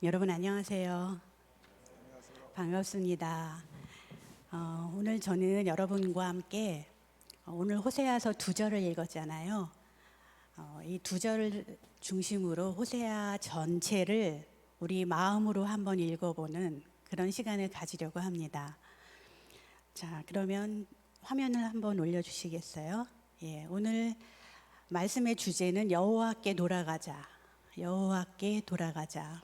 여러분 안녕하세요. 반갑습니다. 오늘 저는 여러분과 함께 오늘 호세아서 2절을 읽었잖아요. 이 2절을 중심으로 호세아 전체를 우리 마음으로 한번 읽어보는 그런 시간을 가지려고 합니다. 자, 그러면 화면을 한번 올려주시겠어요? 예, 오늘 말씀의 주제는 여호와께 돌아가자. 여호와께 돌아가자.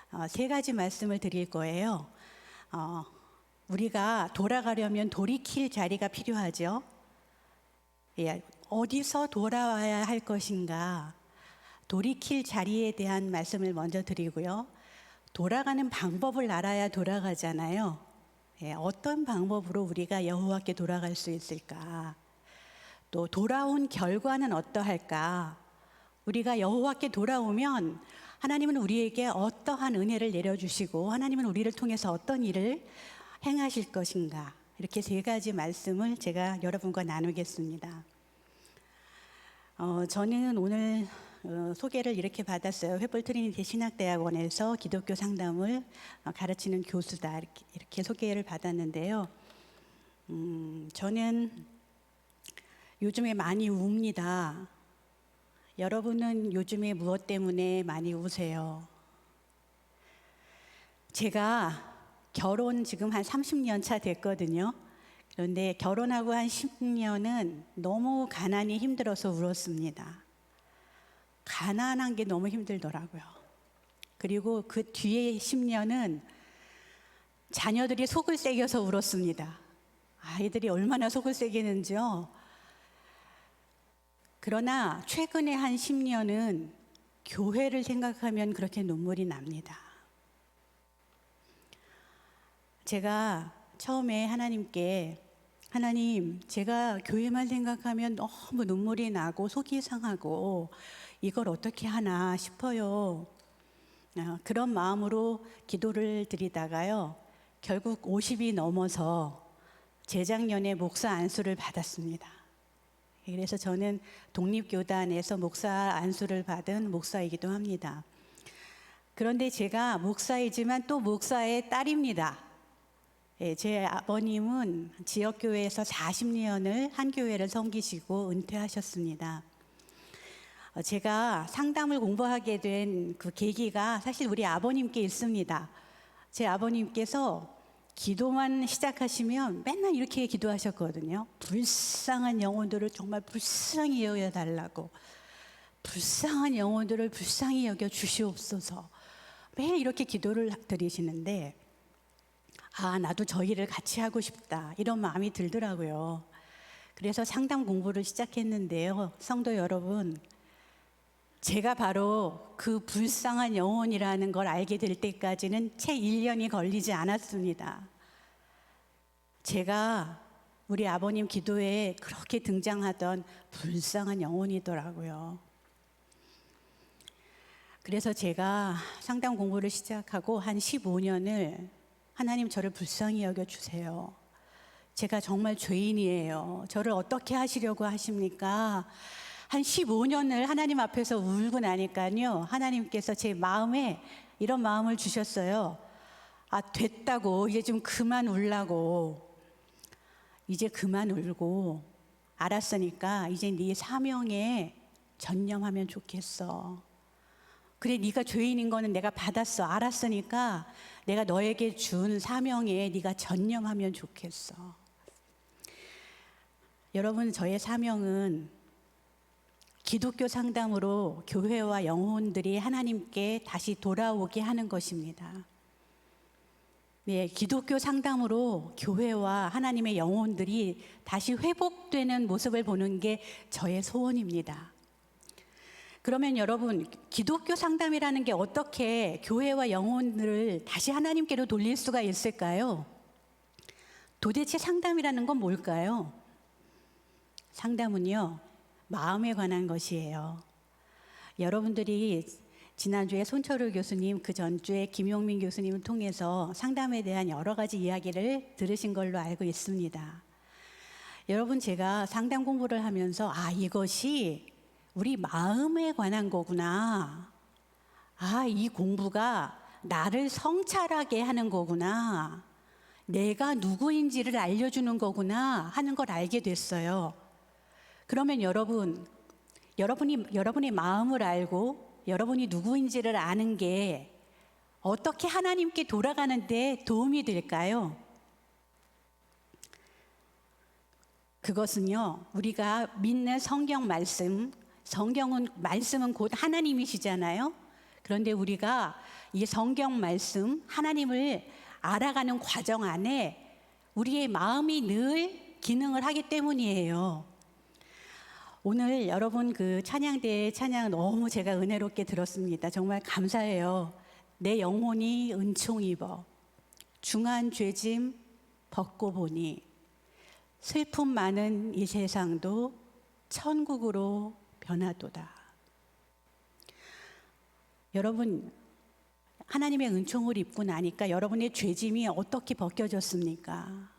3가지 말씀을 드릴 거예요. 우리가 돌아가려면 돌이킬 자리가 필요하죠. 예, 어디서 돌아와야 할 것인가? 돌이킬 자리에 대한 말씀을 먼저 드리고요. 돌아가는 방법을 알아야 돌아가잖아요. 예, 어떤 방법으로 우리가 여호와께 돌아갈 수 있을까? 또 돌아온 결과는 어떠할까? 우리가 여호와께 돌아오면 하나님은 우리에게 어떠한 은혜를 내려주시고 하나님은 우리를 통해서 어떤 일을 행하실 것인가? 이렇게 3가지 말씀을 제가 여러분과 나누겠습니다. 저는 오늘 소개를 이렇게 받았어요. 횃불 트리니티 신학대학원에서 기독교 상담을 가르치는 교수다 이렇게 소개를 받았는데요. 저는 요즘에 많이 웁니다. 여러분은 요즘에 무엇 때문에 많이 우세요? 제가 결혼 지금 한 30년 차 됐거든요. 그런데 결혼하고 한 10년은 너무 가난이 힘들어서 울었습니다. 가난한 게 너무 힘들더라고요. 그리고 그 뒤에 10년은 자녀들이 속을 새겨서 울었습니다. 아이들이 얼마나 속을 새기는지요. 그러나 최근에 한 10년은 교회를 생각하면 그렇게 눈물이 납니다. 제가 처음에 하나님께 하나님, 제가 교회만 생각하면 너무 눈물이 나고 속이 상하고 이걸 어떻게 하나 싶어요. 그런 마음으로 기도를 드리다가요. 결국 50이 넘어서 재작년에 목사 안수를 받았습니다. 그래서 저는 독립교단에서 목사 안수를 받은 목사이기도 합니다. 그런데 제가 목사이지만 또 목사의 딸입니다. 제 아버님은 지역교회에서 40년을 한 교회를 섬기시고 은퇴하셨습니다. 제가 상담을 공부하게 된 그 계기가 사실 우리 아버님께 있습니다. 제 아버님께서 기도만 시작하시면 맨날 이렇게 기도하셨거든요. 불쌍한 영혼들을 정말 불쌍히 여겨달라고. 불쌍한 영혼들을 불쌍히 여겨 주시옵소서. 매일 이렇게 기도를 드리시는데 나도 저 일을 같이 하고 싶다 이런 마음이 들더라고요. 그래서 상담 공부를 시작했는데요. 성도 여러분, 제가 바로 그 불쌍한 영혼이라는 걸 알게 될 때까지는 채 1년이 걸리지 않았습니다. 제가 우리 아버님 기도에 그렇게 등장하던 불쌍한 영혼이더라고요. 그래서 제가 상담 공부를 시작하고 한 15년을 하나님 저를 불쌍히 여겨주세요. 제가 정말 죄인이에요. 저를 어떻게 하시려고 하십니까? 한 15년을 하나님 앞에서 울고 나니까요. 하나님께서 제 마음에 이런 마음을 주셨어요. 됐다고. 이제 좀 그만 울라고. 이제 그만 울고 알았으니까 이제 네 사명에 전념하면 좋겠어. 그래, 네가 죄인인 거는 내가 받았어. 알았으니까 내가 너에게 준 사명에 네가 전념하면 좋겠어. 여러분, 저의 사명은 기독교 상담으로 교회와 영혼들이 하나님께 다시 돌아오게 하는 것입니다. 네, 기독교 상담으로 교회와 하나님의 영혼들이 다시 회복되는 모습을 보는 게 저의 소원입니다. 그러면 여러분, 기독교 상담이라는 게 어떻게 교회와 영혼들을 다시 하나님께로 돌릴 수가 있을까요? 도대체 상담이라는 건 뭘까요? 상담은요, 마음에 관한 것이에요. 여러분들이 지난주에 손철우 교수님, 그 전주에 김용민 교수님을 통해서 상담에 대한 여러 가지 이야기를 들으신 걸로 알고 있습니다. 여러분, 제가 상담 공부를 하면서 이것이 우리 마음에 관한 거구나. 이 공부가 나를 성찰하게 하는 거구나. 내가 누구인지를 알려주는 거구나 하는 걸 알게 됐어요. 그러면 여러분의 마음을 알고 여러분이 누구인지를 아는 게 어떻게 하나님께 돌아가는데 도움이 될까요? 그것은요, 우리가 믿는 성경 말씀은 곧 하나님이시잖아요. 그런데 우리가 이 성경 말씀, 하나님을 알아가는 과정 안에 우리의 마음이 늘 기능을 하기 때문이에요. 오늘 여러분 그 찬양대의 찬양 너무 제가 은혜롭게 들었습니다. 정말 감사해요. 내 영혼이 은총 입어 중한 죄짐 벗고 보니 슬픔 많은 이 세상도 천국으로 변하도다. 여러분, 하나님의 은총을 입고 나니까 여러분의 죄짐이 어떻게 벗겨졌습니까?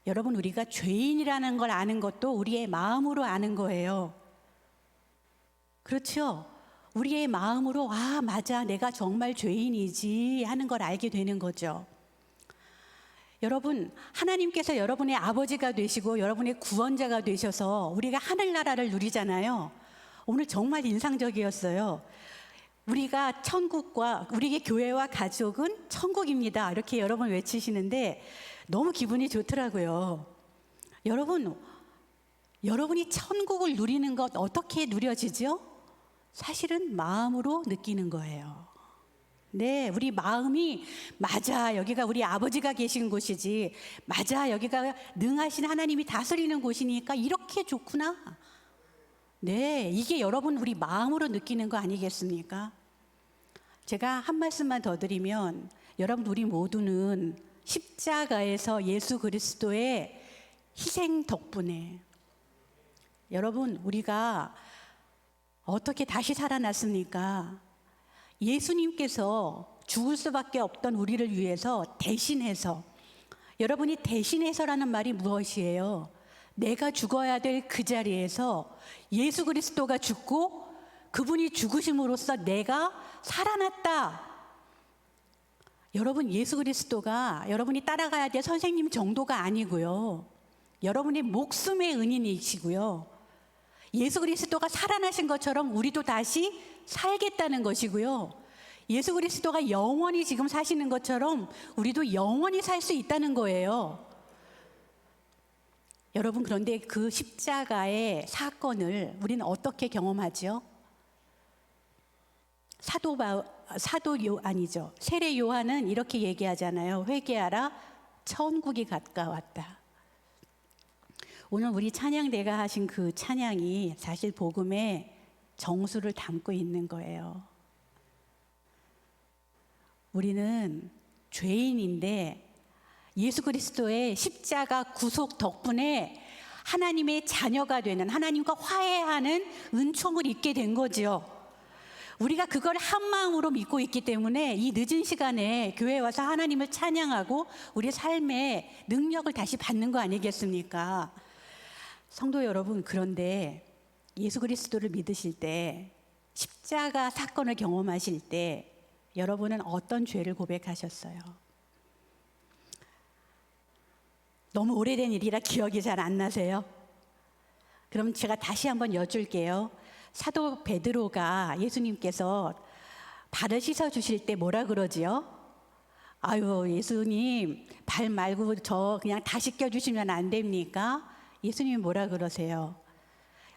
여러분, 우리가 죄인이라는 걸 아는 것도 우리의 마음으로 아는 거예요. 그렇죠? 우리의 마음으로 아, 맞아, 내가 정말 죄인이지 하는 걸 알게 되는 거죠. 여러분, 하나님께서 여러분의 아버지가 되시고 여러분의 구원자가 되셔서 우리가 하늘나라를 누리잖아요. 오늘 정말 인상적이었어요. 우리가 천국과 우리의 교회와 가족은 천국입니다. 이렇게 여러분 외치시는데 너무 기분이 좋더라고요. 여러분이 천국을 누리는 것 어떻게 누려지죠? 사실은 마음으로 느끼는 거예요. 네, 우리 마음이 맞아, 여기가 우리 아버지가 계신 곳이지, 맞아, 여기가 능하신 하나님이 다스리는 곳이니까 이렇게 좋구나. 네, 이게 여러분 우리 마음으로 느끼는 거 아니겠습니까? 제가 한 말씀만 더 드리면, 여러분 우리 모두는 십자가에서 예수 그리스도의 희생 덕분에 여러분 우리가 어떻게 다시 살아났습니까? 예수님께서 죽을 수밖에 없던 우리를 위해서 대신해서, 여러분이 대신해서라는 말이 무엇이에요? 내가 죽어야 될 그 자리에서 예수 그리스도가 죽고 그분이 죽으심으로써 내가 살아났다. 여러분, 예수 그리스도가 여러분이 따라가야 될 선생님 정도가 아니고요, 여러분의 목숨의 은인이시고요, 예수 그리스도가 살아나신 것처럼 우리도 다시 살겠다는 것이고요, 예수 그리스도가 영원히 지금 사시는 것처럼 우리도 영원히 살 수 있다는 거예요. 여러분, 그런데 그 십자가의 사건을 우리는 어떻게 경험하죠? 세례 요한은 이렇게 얘기하잖아요. 회개하라, 천국이 가까웠다. 오늘 우리 찬양대가 하신 그 찬양이 사실 복음의 정수를 담고 있는 거예요. 우리는 죄인인데 예수 그리스도의 십자가 구속 덕분에 하나님의 자녀가 되는, 하나님과 화해하는 은총을 입게 된 거죠. 우리가 그걸 한 마음으로 믿고 있기 때문에 이 늦은 시간에 교회에 와서 하나님을 찬양하고 우리 삶의 능력을 다시 받는 거 아니겠습니까? 성도 여러분, 그런데 예수 그리스도를 믿으실 때, 십자가 사건을 경험하실 때 여러분은 어떤 죄를 고백하셨어요? 너무 오래된 일이라 기억이 잘 안 나세요? 그럼 제가 다시 한번 여쭐게요. 사도 베드로가 예수님께서 발을 씻어 주실 때 뭐라 그러지요? 아유, 예수님, 발 말고 저 그냥 다 씻겨 주시면 안 됩니까? 예수님이 뭐라 그러세요?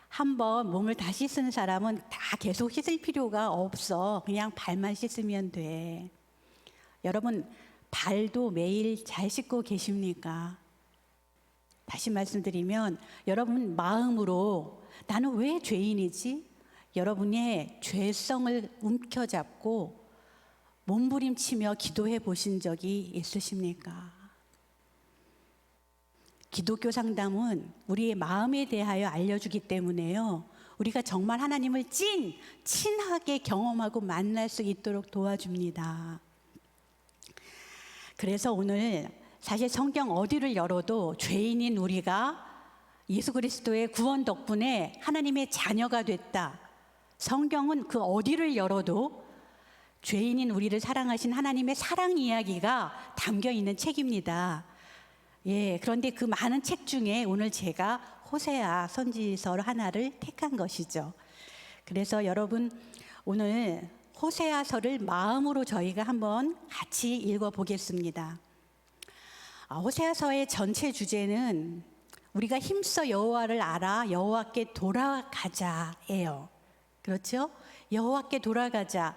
한번 몸을 다 씻은 사람은 다 계속 씻을 필요가 없어. 그냥 발만 씻으면 돼. 여러분, 발도 매일 잘 씻고 계십니까? 다시 말씀드리면, 여러분 마음으로 나는 왜 죄인이지? 여러분의 죄성을 움켜잡고 몸부림치며 기도해 보신 적이 있으십니까? 기독교 상담은 우리의 마음에 대하여 알려주기 때문에요, 우리가 정말 하나님을 친하게 경험하고 만날 수 있도록 도와줍니다. 그래서 오늘 사실 성경 어디를 열어도 죄인인 우리가 예수 그리스도의 구원 덕분에 하나님의 자녀가 됐다. 성경은 그 어디를 열어도 죄인인 우리를 사랑하신 하나님의 사랑 이야기가 담겨 있는 책입니다. 예, 그런데 그 많은 책 중에 오늘 제가 호세아 선지서 하나를 택한 것이죠. 그래서 여러분 오늘 호세아서를 마음으로 저희가 한번 같이 읽어보겠습니다. 호세아서의 전체 주제는 우리가 힘써 여호와를 알아 여호와께 돌아가자예요. 그렇죠? 여호와께 돌아가자.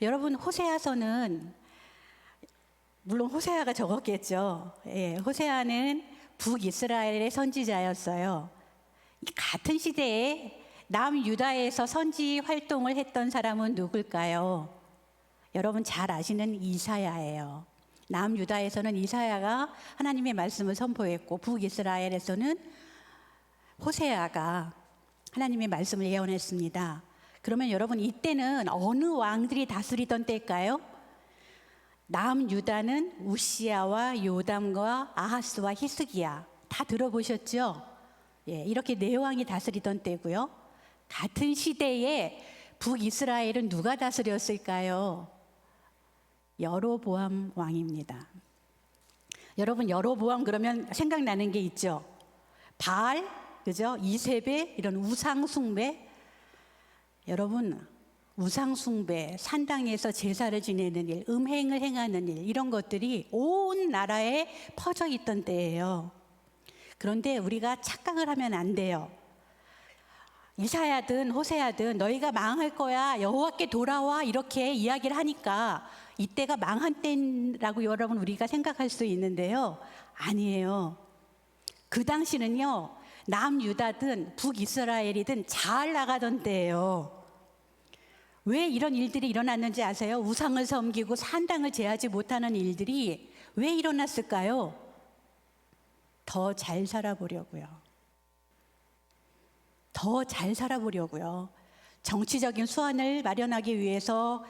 여러분 호세아서는 물론 호세아가 적었겠죠. 예, 호세아는 북이스라엘의 선지자였어요. 같은 시대에 남유다에서 선지 활동을 했던 사람은 누굴까요? 여러분 잘 아시는 이사야예요. 남유다에서는 이사야가 하나님의 말씀을 선포했고 북이스라엘에서는 호세아가 하나님의 말씀을 예언했습니다. 그러면 여러분 이때는 어느 왕들이 다스리던 때일까요? 남유다는 우시야와 요담과 아하스와 히스기야 다 들어보셨죠? 예, 이렇게 네 왕이 다스리던 때고요. 같은 시대에 북이스라엘은 누가 다스렸을까요? 여로보암 왕입니다. 여러분 여로보암 그러면 생각나는 게 있죠. 바알, 그죠? 이세벨 이런 우상 숭배. 여러분 우상 숭배, 산당에서 제사를 지내는 일, 음행을 행하는 일 이런 것들이 온 나라에 퍼져 있던 때예요. 그런데 우리가 착각을 하면 안 돼요. 이사야든 호세아든 너희가 망할 거야 여호와께 돌아와 이렇게 이야기를 하니까 이때가 망한 때라고 여러분 우리가 생각할 수 있는데요. 아니에요. 그 당시는요 남유다든 북이스라엘이든 잘 나가던 때예요. 왜 이런 일들이 일어났는지 아세요? 우상을 섬기고 산당을 제하지 못하는 일들이 왜 일어났을까요? 더 잘 살아보려고요. 더 잘 살아보려고요. 정치적인 수완을 마련하기 위해서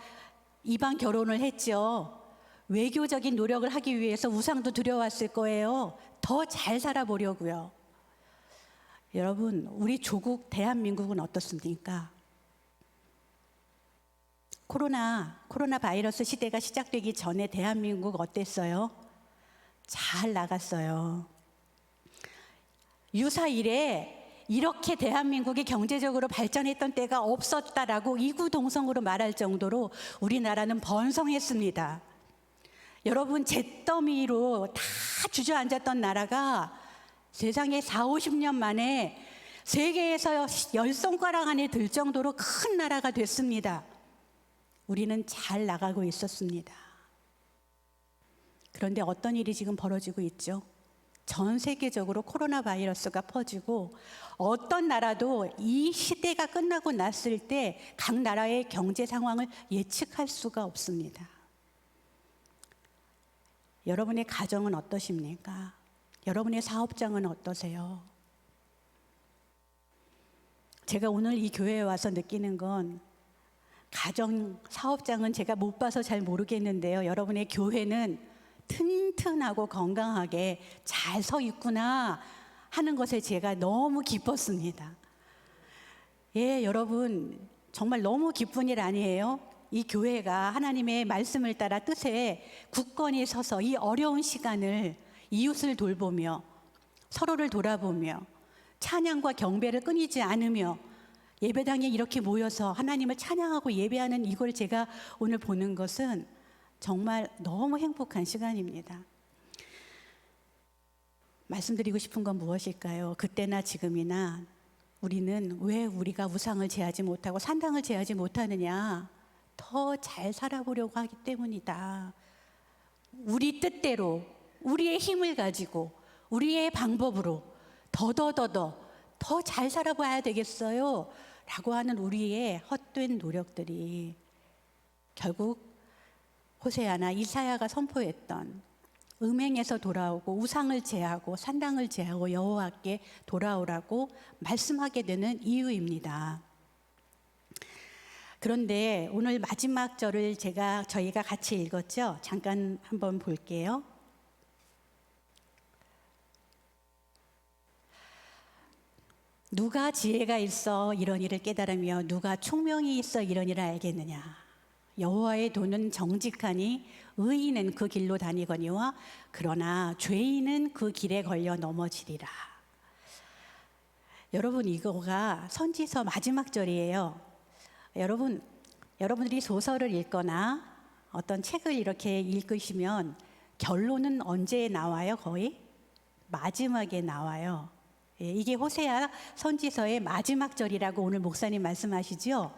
이방 결혼을 했죠. 외교적인 노력을 하기 위해서 우상도 들여왔을 거예요. 더 잘 살아보려고요. 여러분, 우리 조국 대한민국은 어떻습니까? 코로나 바이러스 시대가 시작되기 전에 대한민국 어땠어요? 잘 나갔어요. 유사 이래 이렇게 대한민국이 경제적으로 발전했던 때가 없었다라고 이구동성으로 말할 정도로 우리나라는 번성했습니다. 여러분 잿더미로 다 주저앉았던 나라가 세상에 40-50년 만에 세계에서 10손가락 안에 들 정도로 큰 나라가 됐습니다. 우리는 잘 나가고 있었습니다. 그런데 어떤 일이 지금 벌어지고 있죠? 전 세계적으로 코로나 바이러스가 퍼지고 어떤 나라도 이 시대가 끝나고 났을 때 각 나라의 경제 상황을 예측할 수가 없습니다. 여러분의 가정은 어떠십니까? 여러분의 사업장은 어떠세요? 제가 오늘 이 교회에 와서 느끼는 건 가정, 사업장은 제가 못 봐서 잘 모르겠는데요. 여러분의 교회는 튼튼하고 건강하게 잘 서 있구나 하는 것에 제가 너무 기뻤습니다. 예, 여러분 정말 너무 기쁜 일 아니에요? 이 교회가 하나님의 말씀을 따라 뜻에 굳건히 서서 이 어려운 시간을 이웃을 돌보며 서로를 돌아보며 찬양과 경배를 끊이지 않으며 예배당에 이렇게 모여서 하나님을 찬양하고 예배하는 이걸 제가 오늘 보는 것은 정말 너무 행복한 시간입니다. 말씀드리고 싶은 건 무엇일까요? 그때나 지금이나 우리는 왜 우리가 우상을 제하지 못하고 산당을 제하지 못하느냐? 더 잘 살아보려고 하기 때문이다. 우리 뜻대로, 우리의 힘을 가지고, 우리의 방법으로 더 잘 살아봐야 되겠어요. 라고 하는 우리의 헛된 노력들이 결국 호세아나 이사야가 선포했던 음행에서 돌아오고 우상을 제하고 산당을 제하고 여호와께 돌아오라고 말씀하게 되는 이유입니다. 그런데 오늘 마지막 절을 저희가 같이 읽었죠? 잠깐 한번 볼게요. 누가 지혜가 있어 이런 일을 깨달으며 누가 총명이 있어 이런 일을 알겠느냐. 여호와의 도는 정직하니 의인은 그 길로 다니거니와 그러나 죄인은 그 길에 걸려 넘어지리라. 여러분, 이거가 선지서 마지막 절이에요. 여러분들이 소설을 읽거나 어떤 책을 이렇게 읽으시면 결론은 언제 나와요? 거의 마지막에 나와요. 예, 이게 호세아 선지서의 마지막 절이라고 오늘 목사님 말씀하시죠?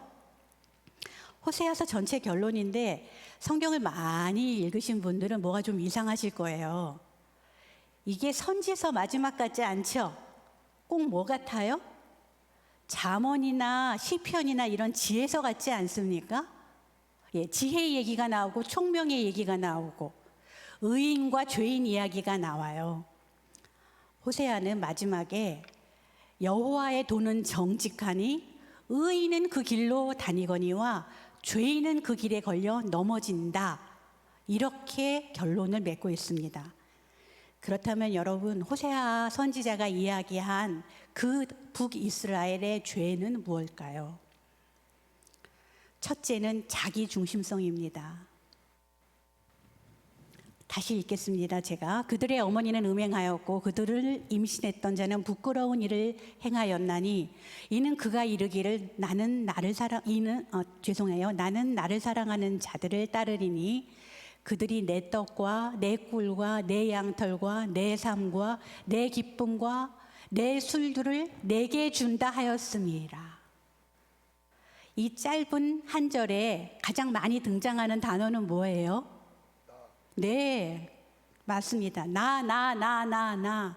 호세아서 전체 결론인데 성경을 많이 읽으신 분들은 뭐가 좀 이상하실 거예요. 이게 선지서 마지막 같지 않죠? 꼭 뭐 같아요? 잠언이나 시편이나 이런 지혜서 같지 않습니까? 예, 지혜 얘기가 나오고 총명의 얘기가 나오고 의인과 죄인 이야기가 나와요. 호세아는 마지막에 여호와의 도는 정직하니 의인은 그 길로 다니거니와 죄인은 그 길에 걸려 넘어진다. 이렇게 결론을 맺고 있습니다. 그렇다면 여러분, 호세아 선지자가 이야기한 그 북이스라엘의 죄는 무엇일까요? 첫째는 자기 중심성입니다. 다시 읽겠습니다. 제가 그들의 어머니는 음행하였고 그들을 임신했던 자는 부끄러운 일을 행하였나니 이는 그가 이르기를 나는 나를 사랑하는 자들을 따르리니 그들이 내 떡과 내 꿀과 내 양털과 내 삶과 내 기쁨과 내 술들을 내게 준다 하였음이라. 이 짧은 한 절에 가장 많이 등장하는 단어는 뭐예요? 네, 맞습니다. 나.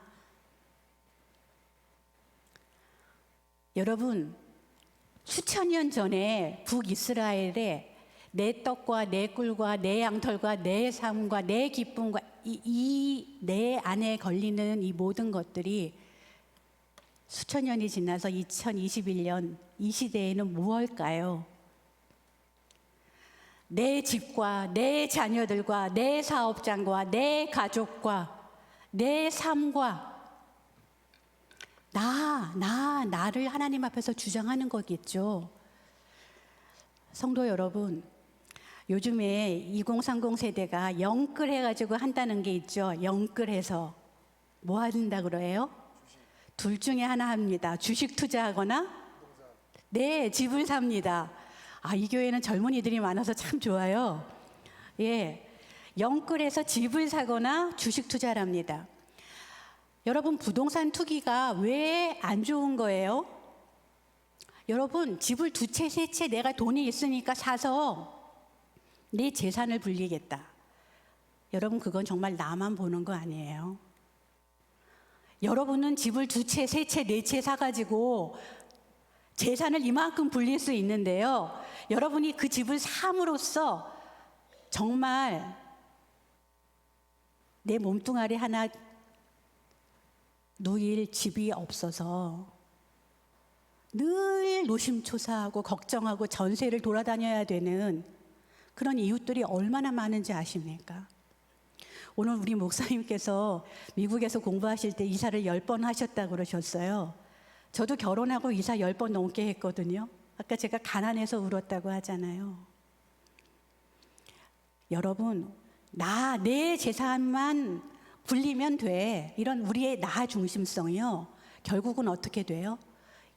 여러분, 수천 년 전에 북이스라엘에 내 떡과 내 꿀과 내 양털과 내 삶과 내 기쁨과 이 내 안에 걸리는 이 모든 것들이 수천 년이 지나서 2021년 이 시대에는 무엇일까요? 내 집과 내 자녀들과 내 사업장과 내 가족과 내 삶과 나를 하나님 앞에서 주장하는 거겠죠. 성도 여러분, 요즘에 2030 세대가 영끌해가지고 한다는 게 있죠. 영끌해서 뭐 한다 그래요? 둘 중에 하나 합니다. 주식 투자하거나 네, 집을 삽니다. 이 교회는 젊은이들이 많아서 참 좋아요. 예, 영끌해서 집을 사거나 주식 투자를 합니다. 여러분, 부동산 투기가 왜 안 좋은 거예요? 여러분, 집을 두 채, 세 채 내가 돈이 있으니까 사서 내 재산을 불리겠다. 여러분, 그건 정말 나만 보는 거 아니에요? 여러분은 집을 두 채, 세 채, 네 채 사가지고 재산을 이만큼 불릴 수 있는데요. 여러분이 그 집을 삼으로써 정말 내 몸뚱아리 하나 누일 집이 없어서 늘 노심초사하고 걱정하고 전세를 돌아다녀야 되는 그런 이웃들이 얼마나 많은지 아십니까? 오늘 우리 목사님께서 미국에서 공부하실 때 이사를 10번 하셨다고 그러셨어요. 저도 결혼하고 이사 10번 넘게 했거든요. 아까 제가 가난해서 울었다고 하잖아요. 여러분, 내 재산만 불리면 돼. 이런 우리의 나 중심성이요. 결국은 어떻게 돼요?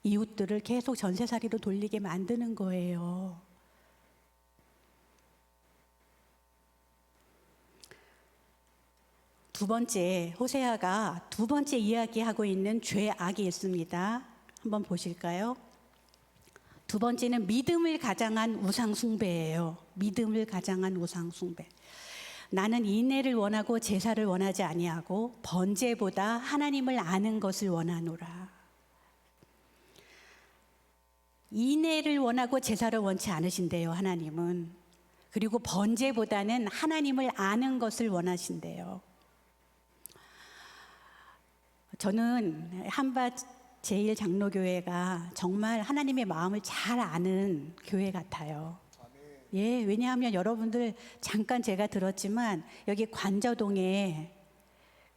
이웃들을 계속 전세살이로 돌리게 만드는 거예요. 두 번째, 호세아가 두 번째 이야기하고 있는 죄악이 있습니다. 한번 보실까요? 두 번째는 믿음을 가장한 우상 숭배예요. 믿음을 가장한 우상 숭배. 나는 인애를 원하고 제사를 원하지 아니하고 번제보다 하나님을 아는 것을 원하노라. 인애를 원하고 제사를 원치 않으신대요, 하나님은. 그리고 번제보다는 하나님을 아는 것을 원하신대요. 저는 한밭 제1장로교회가 정말 하나님의 마음을 잘 아는 교회 같아요. 예, 왜냐하면 여러분들 잠깐 제가 들었지만 여기 관저동에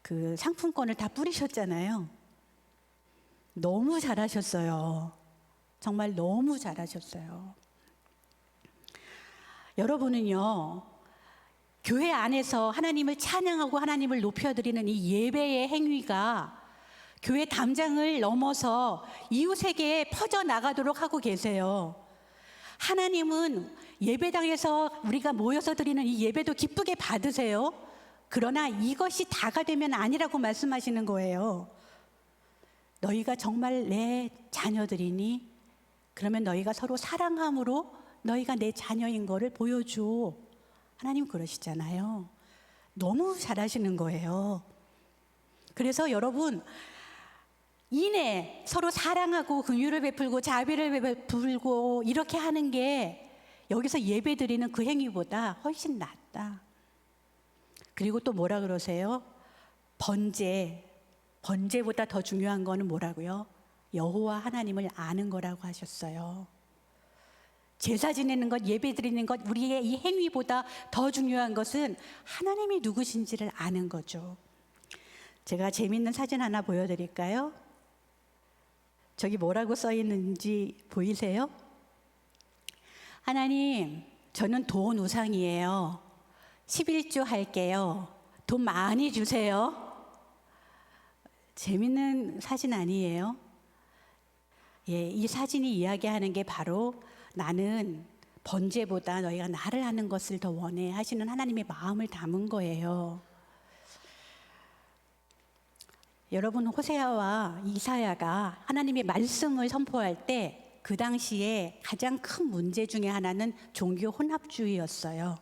그 상품권을 다 뿌리셨잖아요. 너무 잘하셨어요. 정말 너무 잘하셨어요. 여러분은요, 교회 안에서 하나님을 찬양하고 하나님을 높여드리는 이 예배의 행위가 교회 담장을 넘어서 이웃에게 퍼져나가도록 하고 계세요. 하나님은 예배당에서 우리가 모여서 드리는 이 예배도 기쁘게 받으세요. 그러나 이것이 다가 되면 아니라고 말씀하시는 거예요. 너희가 정말 내 자녀들이니? 그러면 너희가 서로 사랑함으로 너희가 내 자녀인 거를 보여줘. 하나님 그러시잖아요. 너무 잘하시는 거예요. 그래서 여러분, 이내 서로 사랑하고 긍휼을 베풀고 자비를 베풀고 이렇게 하는 게 여기서 예배 드리는 그 행위보다 훨씬 낫다. 그리고 또 뭐라 그러세요? 번제보다 더 중요한 거는 뭐라고요? 여호와 하나님을 아는 거라고 하셨어요. 제사 지내는 것, 예배 드리는 것, 우리의 이 행위보다 더 중요한 것은 하나님이 누구신지를 아는 거죠. 제가 재밌는 사진 하나 보여드릴까요? 저기 뭐라고 써 있는지 보이세요? 하나님, 저는 돈 우상이에요. 11조 할게요. 돈 많이 주세요. 재밌는 사진 아니에요? 예, 이 사진이 이야기하는 게 바로 나는 번제보다 너희가 나를 아는 것을 더 원해 하시는 하나님의 마음을 담은 거예요. 여러분, 호세아와 이사야가 하나님의 말씀을 선포할 때 그 당시에 가장 큰 문제 중에 하나는 종교 혼합주의였어요.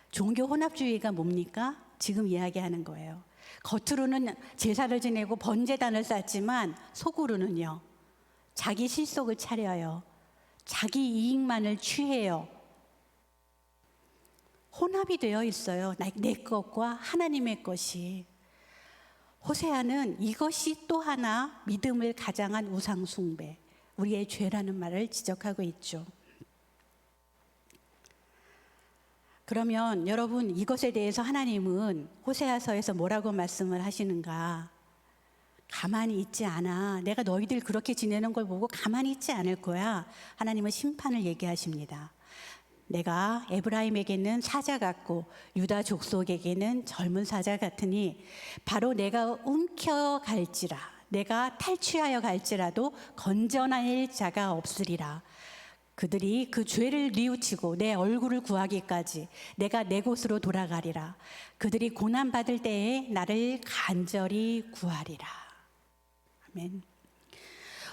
종교 혼합주의가 뭡니까? 지금 이야기하는 거예요. 겉으로는 제사를 지내고 번제단을 쌓지만 속으로는요, 자기 실속을 차려요. 자기 이익만을 취해요. 혼합이 되어 있어요. 내 것과 하나님의 것이. 호세아는 이것이 또 하나 믿음을 가장한 우상 숭배, 우리의 죄라는 말을 지적하고 있죠. 그러면 여러분, 이것에 대해서 하나님은 호세아서에서 뭐라고 말씀을 하시는가? 가만히 있지 않아. 내가 너희들 그렇게 지내는 걸 보고 가만히 있지 않을 거야. 하나님은 심판을 얘기하십니다. 내가 에브라임에게는 사자 같고 유다 족속에게는 젊은 사자 같으니 바로 내가 움켜갈지라, 내가 탈취하여 갈지라도 건져낼 자가 없으리라. 그들이 그 죄를 뉘우치고 내 얼굴을 구하기까지 내가 내 곳으로 돌아가리라. 그들이 고난받을 때에 나를 간절히 구하리라. 아멘.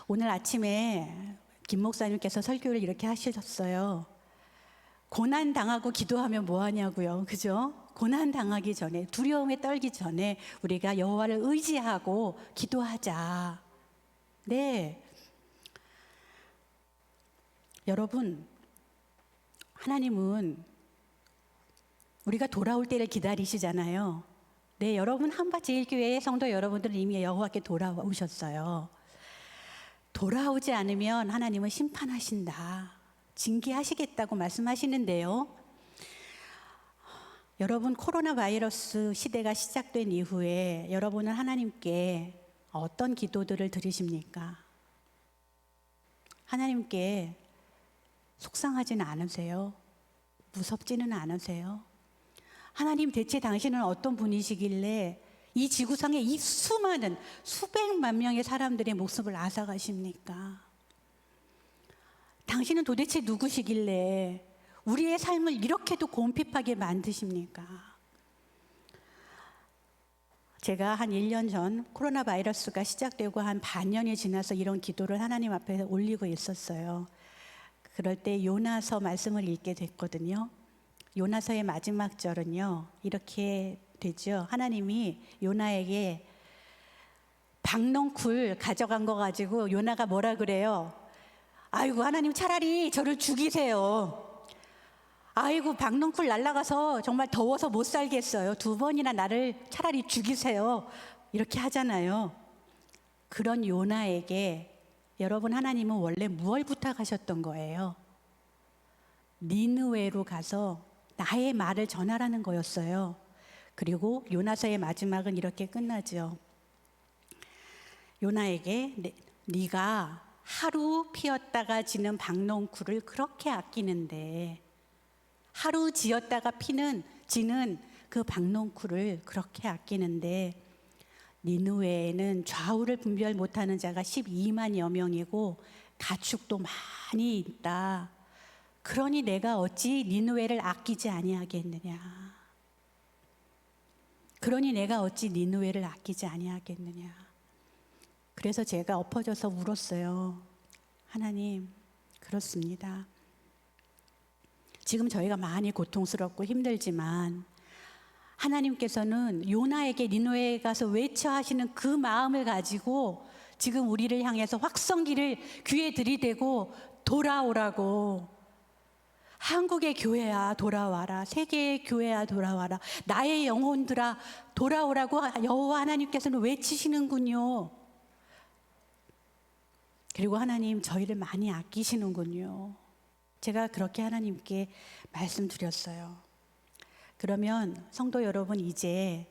오늘 아침에 김 목사님께서 설교를 이렇게 하셨어요. 고난 당하고 기도하면 뭐 하냐고요. 그죠? 고난 당하기 전에, 두려움에 떨기 전에 우리가 여호와를 의지하고 기도하자. 네. 여러분, 하나님은 우리가 돌아올 때를 기다리시잖아요. 네, 여러분 한밭제일교회 성도 여러분들은 이미 여호와께 돌아오셨어요. 돌아오지 않으면 하나님은 심판하신다, 징계하시겠다고 말씀하시는데요. 여러분, 코로나 바이러스 시대가 시작된 이후에 여러분은 하나님께 어떤 기도들을 드리십니까? 하나님께 속상하지는 않으세요? 무섭지는 않으세요? 하나님, 대체 당신은 어떤 분이시길래 이 지구상에 이 수많은 수백만 명의 사람들의 목숨을 앗아가십니까? 당신은 도대체 누구시길래 우리의 삶을 이렇게도 곰핍하게 만드십니까? 제가 한 1년 전 코로나 바이러스가 시작되고 한 반년이 지나서 이런 기도를 하나님 앞에 올리고 있었어요. 그럴 때 요나서 말씀을 읽게 됐거든요. 요나서의 마지막 절은요, 이렇게 되죠. 하나님이 요나에게 박넝쿨 가져간 거 가지고 요나가 뭐라 그래요? 아이고, 하나님 차라리 저를 죽이세요. 아이고, 박넝쿨 날아가서 정말 더워서 못 살겠어요. 2번이나 나를 차라리 죽이세요. 이렇게 하잖아요. 그런 요나에게 여러분, 하나님은 원래 무엇을 부탁하셨던 거예요? 니느웨로 가서 나의 말을 전하라는 거였어요. 그리고 요나서의 마지막은 이렇게 끝나죠. 요나에게 네가 하루 피었다가 지는 박넝쿨을 그렇게 아끼는데 하루 지었다가 지는 그 박농쿨을 그렇게 아끼는데 니느웨에는 좌우를 분별 못하는 자가 12만여 명이고 가축도 많이 있다. 그러니 내가 어찌 니느웨를 아끼지 아니하겠느냐. 그러니 내가 어찌 니느웨를 아끼지 아니하겠느냐. 그래서 제가 엎어져서 울었어요. 하나님, 그렇습니다. 지금 저희가 많이 고통스럽고 힘들지만 하나님께서는 요나에게 니느웨에 가서 외쳐 하시는 그 마음을 가지고 지금 우리를 향해서 확성기를 귀에 들이대고 돌아오라고. 한국의 교회야 돌아와라. 세계의 교회야 돌아와라. 나의 영혼들아 돌아오라고 여호와 하나님께서는 외치시는군요. 그리고 하나님 저희를 많이 아끼시는군요. 제가 그렇게 하나님께 말씀드렸어요. 그러면 성도 여러분, 이제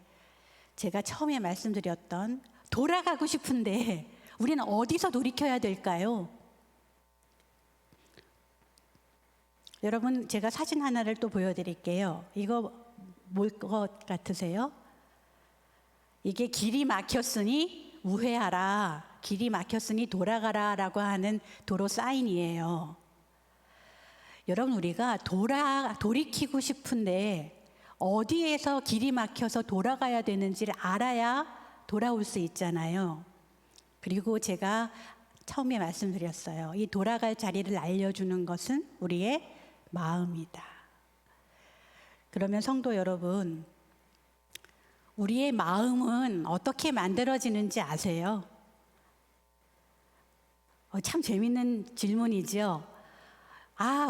제가 처음에 말씀드렸던 돌아가고 싶은데 우리는 어디서 돌이켜야 될까요? 여러분, 제가 사진 하나를 또 보여드릴게요. 이거 뭘 것 같으세요? 이게 길이 막혔으니 우회하라, 길이 막혔으니 돌아가라 라고 하는 도로 사인이에요. 여러분, 우리가 돌이키고 싶은데 어디에서 길이 막혀서 돌아가야 되는지를 알아야 돌아올 수 있잖아요. 그리고 제가 처음에 말씀드렸어요. 이 돌아갈 자리를 알려주는 것은 우리의 마음이다. 그러면 성도 여러분, 우리의 마음은 어떻게 만들어지는지 아세요? 참 재밌는 질문이죠.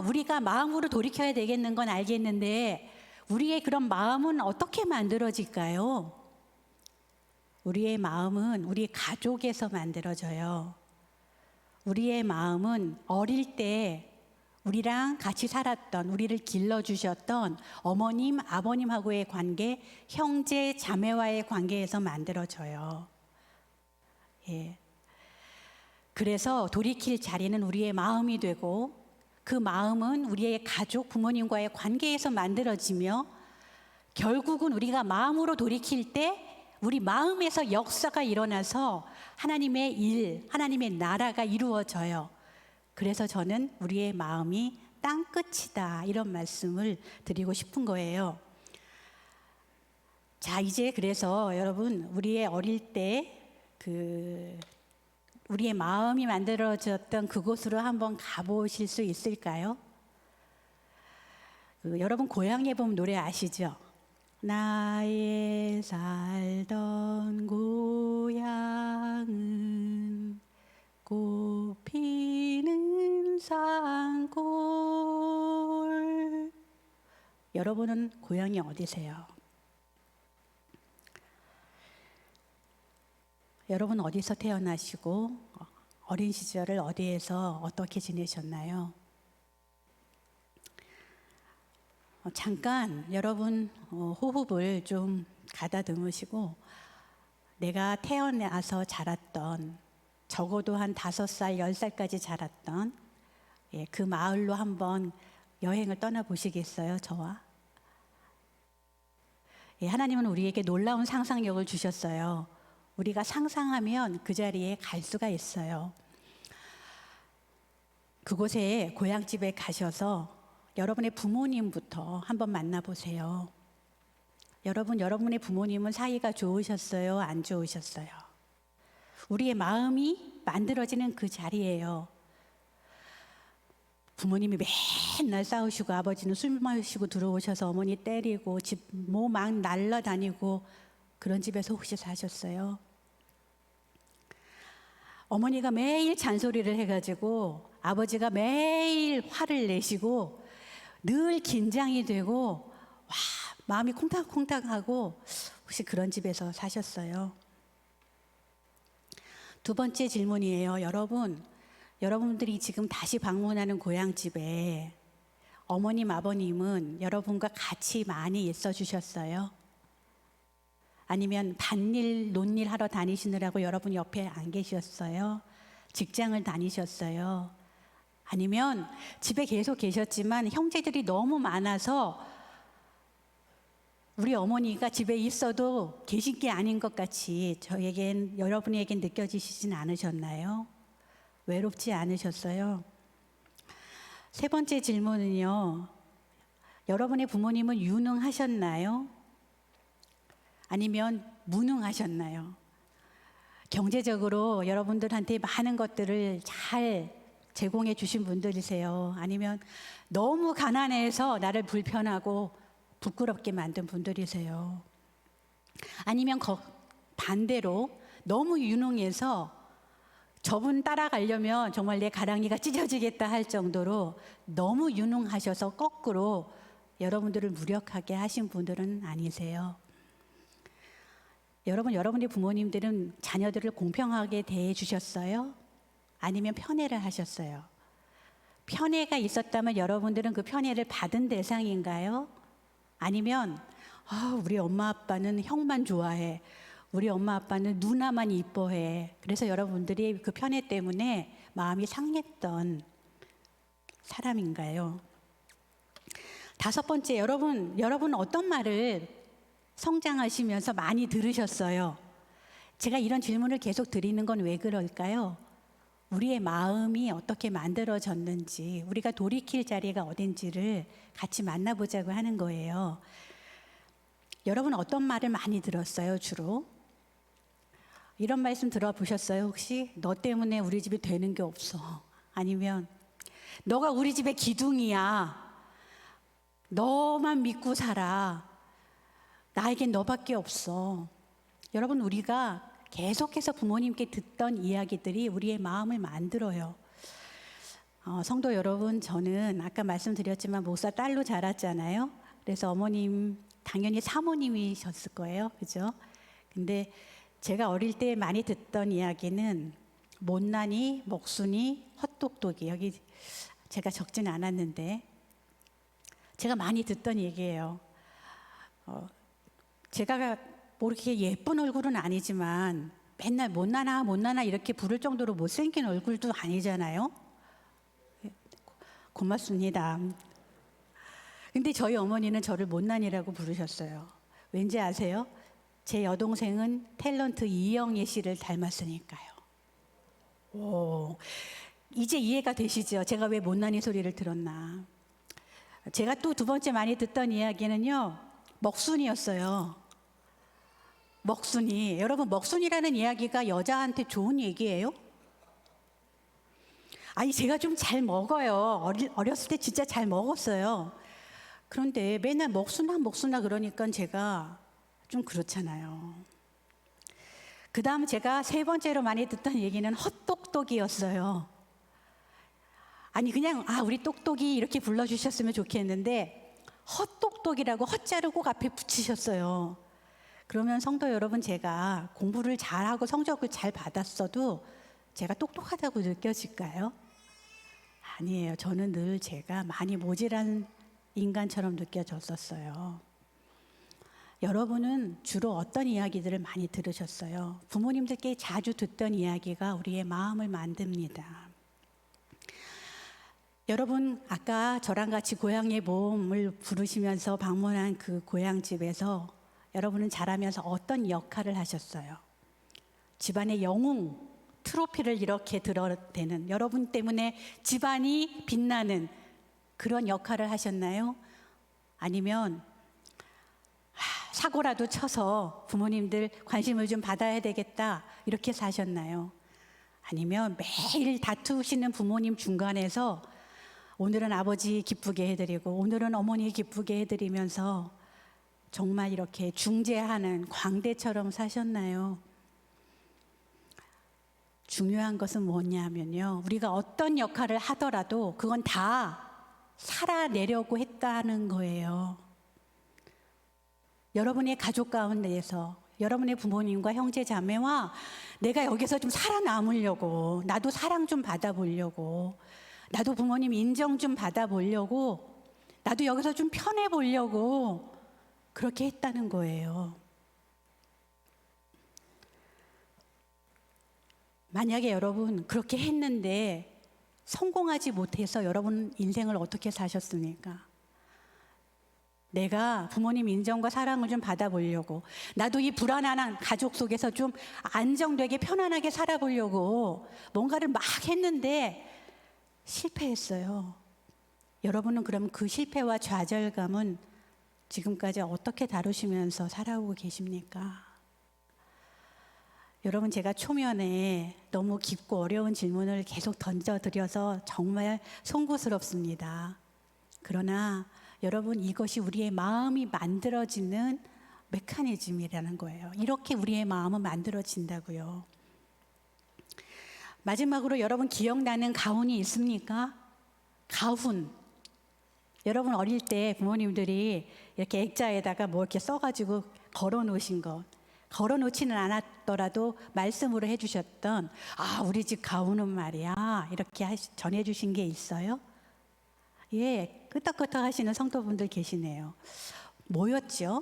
우리가 마음으로 돌이켜야 되겠는 건 알겠는데 우리의 그런 마음은 어떻게 만들어질까요? 우리의 마음은 우리 가족에서 만들어져요. 우리의 마음은 어릴 때 우리랑 같이 살았던, 우리를 길러주셨던 어머님, 아버님하고의 관계, 형제, 자매와의 관계에서 만들어져요. 예. 그래서 돌이킬 자리는 우리의 마음이 되고 그 마음은 우리의 가족, 부모님과의 관계에서 만들어지며 결국은 우리가 마음으로 돌이킬 때 우리 마음에서 역사가 일어나서 하나님의 일, 하나님의 나라가 이루어져요. 그래서 저는 우리의 마음이 땅끝이다, 이런 말씀을 드리고 싶은 거예요. 자, 이제 그래서 여러분, 우리의 어릴 때 우리의 마음이 만들어졌던 그곳으로 한번 가보실 수 있을까요? 여러분, 고향에 보면 노래 아시죠? 나의 살던 고향은 꽃피는 산골. 여러분은 고향이 어디세요? 여러분 어디서 태어나시고 어린 시절을 어디에서 어떻게 지내셨나요? 잠깐 여러분 호흡을 좀 가다듬으시고 내가 태어나서 자랐던, 적어도 한 5살, 10살까지 자랐던 그 마을로 한번 여행을 떠나보시겠어요? 저와? 하나님은 우리에게 놀라운 상상력을 주셨어요. 우리가 상상하면 그 자리에 갈 수가 있어요. 그곳에 고향집에 가셔서 여러분의 부모님부터 한번 만나보세요. 여러분의 부모님은 사이가 좋으셨어요? 안 좋으셨어요? 우리의 마음이 만들어지는 그 자리예요. 부모님이 맨날 싸우시고 아버지는 술 마시고 들어오셔서 어머니 때리고 집 뭐 막 날라다니고 그런 집에서 혹시 사셨어요? 어머니가 매일 잔소리를 해가지고 아버지가 매일 화를 내시고 늘 긴장이 되고 마음이 콩닥콩닥하고 혹시 그런 집에서 사셨어요? 두 번째 질문이에요. 여러분들이 지금 다시 방문하는 고향집에 어머님, 아버님은 여러분과 같이 많이 있어 주셨어요? 아니면 밭일, 논일 하러 다니시느라고 여러분 옆에 안 계셨어요? 직장을 다니셨어요? 아니면 집에 계속 계셨지만 형제들이 너무 많아서 우리 어머니가 집에 있어도 계신 게 아닌 것 같이 여러분에겐 느껴지시진 않으셨나요? 외롭지 않으셨어요? 세 번째 질문은요. 여러분의 부모님은 유능하셨나요? 아니면 무능하셨나요? 경제적으로 여러분들한테 많은 것들을 잘 제공해 주신 분들이세요? 아니면 너무 가난해서 나를 불편하고 부끄럽게 만든 분들이세요? 아니면 반대로 너무 유능해서 저분 따라가려면 정말 내 가랑이가 찢어지겠다 할 정도로 너무 유능하셔서 거꾸로 여러분들을 무력하게 하신 분들은 아니세요? 여러분의 부모님들은 자녀들을 공평하게 대해 주셨어요? 아니면 편애를 하셨어요? 편애가 있었다면 여러분들은 그 편애를 받은 대상인가요? 아니면 우리 엄마 아빠는 형만 좋아해, 우리 엄마 아빠는 누나만 이뻐해, 그래서 여러분들이 그 편애 때문에 마음이 상했던 사람인가요? 다섯 번째, 여러분 어떤 말을 성장하시면서 많이 들으셨어요? 제가 이런 질문을 계속 드리는 건 왜 그럴까요? 우리의 마음이 어떻게 만들어졌는지, 우리가 돌이킬 자리가 어딘지를 같이 만나보자고 하는 거예요. 여러분 어떤 말을 많이 들었어요, 주로? 이런 말씀 들어보셨어요, 혹시? 너 때문에 우리 집이 되는 게 없어. 아니면 너가 우리 집의 기둥이야. 너만 믿고 살아. 나에겐 너밖에 없어. 여러분, 우리가 계속해서 부모님께 듣던 이야기들이 우리의 마음을 만들어요. 성도 여러분, 저는 아까 말씀드렸지만 목사 딸로 자랐잖아요. 그래서 어머님 당연히 사모님이셨을 거예요, 그죠? 근데 제가 어릴 때 많이 듣던 이야기는 못난이, 먹순이, 헛똑똑이, 여기 제가 적진 않았는데 제가 많이 듣던 얘기예요. 제가 뭐 이렇게 예쁜 얼굴은 아니지만 맨날 못나나 이렇게 부를 정도로 못생긴 얼굴도 아니잖아요. 고맙습니다. 근데 저희 어머니는 저를 못난이라고 부르셨어요. 왠지 아세요? 제 여동생은 탤런트 이영애 씨를 닮았으니까요. 오, 이제 이해가 되시죠? 제가 왜 못난이 소리를 들었나. 제가 또 두 번째 많이 듣던 이야기는요, 먹순이었어요. 먹순이. 여러분, 먹순이라는 이야기가 여자한테 좋은 얘기예요? 아니, 제가 좀 잘 먹어요. 어렸을 때 진짜 잘 먹었어요. 그런데 맨날 먹순아 그러니까 제가 좀 그렇잖아요. 그 다음 제가 세 번째로 많이 듣던 얘기는 헛똑똑이었어요. 아니, 그냥 우리 똑똑이 이렇게 불러주셨으면 좋겠는데 헛똑똑이라고 헛자를 꼭 앞에 붙이셨어요. 그러면 성도 여러분, 제가 공부를 잘하고 성적을 잘 받았어도 제가 똑똑하다고 느껴질까요? 아니에요. 저는 늘 제가 많이 모질한 인간처럼 느껴졌었어요. 여러분은 주로 어떤 이야기들을 많이 들으셨어요? 부모님들께 자주 듣던 이야기가 우리의 마음을 만듭니다. 여러분, 아까 저랑 같이 고향의 봄을 부르시면서 방문한 그 고향집에서 여러분은 자라면서 어떤 역할을 하셨어요? 집안의 영웅, 트로피를 이렇게 들어대는, 여러분 때문에 집안이 빛나는 그런 역할을 하셨나요? 아니면 사고라도 쳐서 부모님들 관심을 좀 받아야 되겠다 이렇게 사셨나요? 아니면 매일 다투시는 부모님 중간에서 오늘은 아버지 기쁘게 해드리고 오늘은 어머니 기쁘게 해드리면서 정말 이렇게 중재하는 광대처럼 사셨나요? 중요한 것은 뭐냐면요, 우리가 어떤 역할을 하더라도 그건 다 살아내려고 했다는 거예요. 여러분의 가족 가운데에서 여러분의 부모님과 형제 자매와 내가 여기서 좀 살아남으려고, 나도 사랑 좀 받아보려고, 나도 부모님 인정 좀 받아보려고, 나도 여기서 좀 편해보려고 그렇게 했다는 거예요. 만약에 여러분 그렇게 했는데 성공하지 못해서 여러분 인생을 어떻게 사셨습니까? 내가 부모님 인정과 사랑을 좀 받아보려고, 나도 이 불안한 가족 속에서 좀 안정되게 편안하게 살아보려고 뭔가를 막 했는데 실패했어요. 여러분은 그럼 그 실패와 좌절감은 지금까지 어떻게 다루시면서 살아오고 계십니까? 여러분, 제가 초면에 너무 깊고 어려운 질문을 계속 던져드려서 정말 송구스럽습니다. 그러나 여러분, 이것이 우리의 마음이 만들어지는 메커니즘이라는 거예요. 이렇게 우리의 마음은 만들어진다고요. 마지막으로 여러분 기억나는 가훈이 있습니까? 가훈. 여러분 어릴 때 부모님들이 이렇게 액자에다가 뭐 이렇게 써가지고 걸어 놓으신 것, 걸어 놓지는 않았더라도 말씀으로 해주셨던, 아, 우리 집 가훈은 말이야, 이렇게 전해주신 게 있어요? 예, 끄떡끄떡 하시는 성도분들 계시네요. 뭐였죠?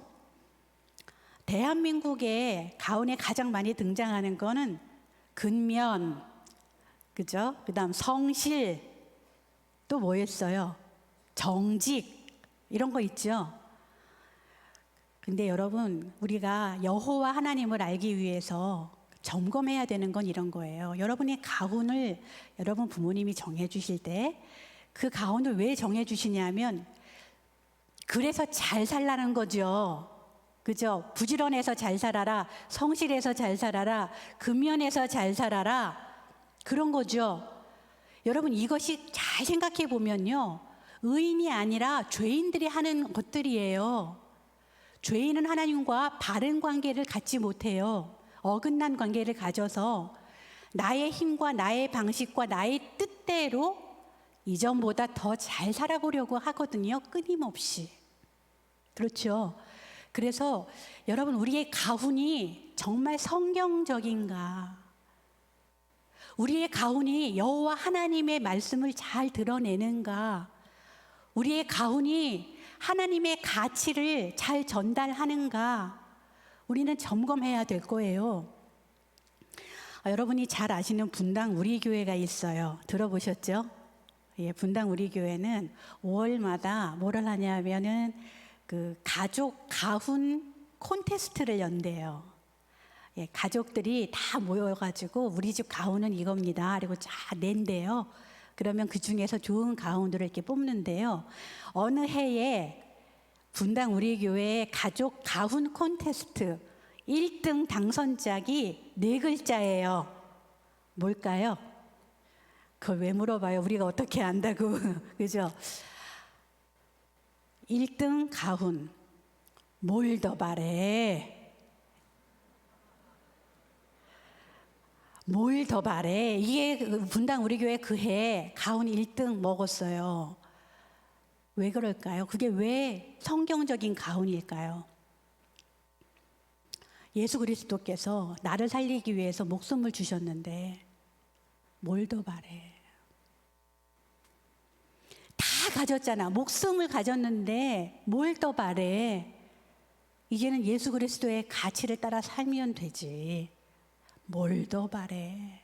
대한민국에 가훈에 가장 많이 등장하는 거는 근면, 그죠? 그 다음 성실, 또 뭐였어요? 정직, 이런 거 있죠? 근데 여러분, 우리가 여호와 하나님을 알기 위해서 점검해야 되는 건 이런 거예요. 여러분의 가훈을 여러분 부모님이 정해주실 때 그 가훈을 왜 정해주시냐면 그래서 잘 살라는 거죠. 그죠? 부지런해서 잘 살아라, 성실해서 잘 살아라, 근면해서 잘 살아라, 그런 거죠. 여러분, 이것이 잘 생각해 보면요, 의인이 아니라 죄인들이 하는 것들이에요. 죄인은 하나님과 바른 관계를 갖지 못해요. 어긋난 관계를 가져서 나의 힘과 나의 방식과 나의 뜻대로 이전보다 더 잘 살아보려고 하거든요. 끊임없이. 그렇죠. 그래서 여러분, 우리의 가훈이 정말 성경적인가? 우리의 가훈이 여호와 하나님의 말씀을 잘 드러내는가? 우리의 가훈이 하나님의 가치를 잘 전달하는가? 우리는 점검해야 될 거예요. 여러분이 잘 아시는 분당 우리교회가 있어요. 들어보셨죠? 예, 분당 우리교회는 5월마다 뭐를 하냐면은 그 가족 가훈 콘테스트를 연대요. 예, 가족들이 다 모여가지고 우리 집 가훈은 이겁니다. 그리고 쫙 낸대요. 그러면 그 중에서 좋은 가훈들을 이렇게 뽑는데요. 어느 해에 분당 우리교회 가족 가훈 콘테스트 1등 당선작이 4글자예요. 뭘까요? 그걸 왜 물어봐요? 우리가 어떻게 안다고. 그죠? 1등 가훈. 뭘 더 바래? 뭘 더 바래? 이게 분당 우리 교회 그해 가훈 1등 먹었어요. 왜 그럴까요? 그게 왜 성경적인 가훈일까요? 예수 그리스도께서 나를 살리기 위해서 목숨을 주셨는데 뭘 더 바래? 다 가졌잖아. 목숨을 가졌는데 뭘 더 바래? 이제는 예수 그리스도의 가치를 따라 살면 되지. 뭘 더 바래?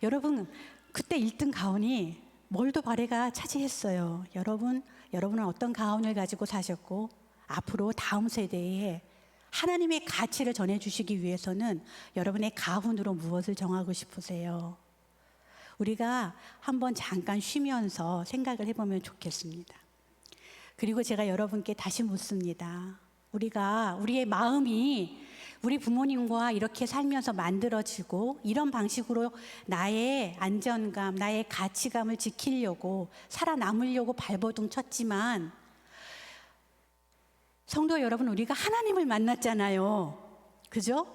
여러분, 그때 1등 가훈이 뭘 더 바래가 차지했어요. 여러분은 어떤 가훈을 가지고 사셨고 앞으로 다음 세대에 하나님의 가치를 전해주시기 위해서는 여러분의 가훈으로 무엇을 정하고 싶으세요? 우리가 한번 잠깐 쉬면서 생각을 해보면 좋겠습니다. 그리고 제가 여러분께 다시 묻습니다. 우리의 마음이 우리 부모님과 이렇게 살면서 만들어지고 이런 방식으로 나의 안전감, 나의 가치감을 지키려고 살아남으려고 발버둥 쳤지만 성도 여러분, 우리가 하나님을 만났잖아요. 그죠?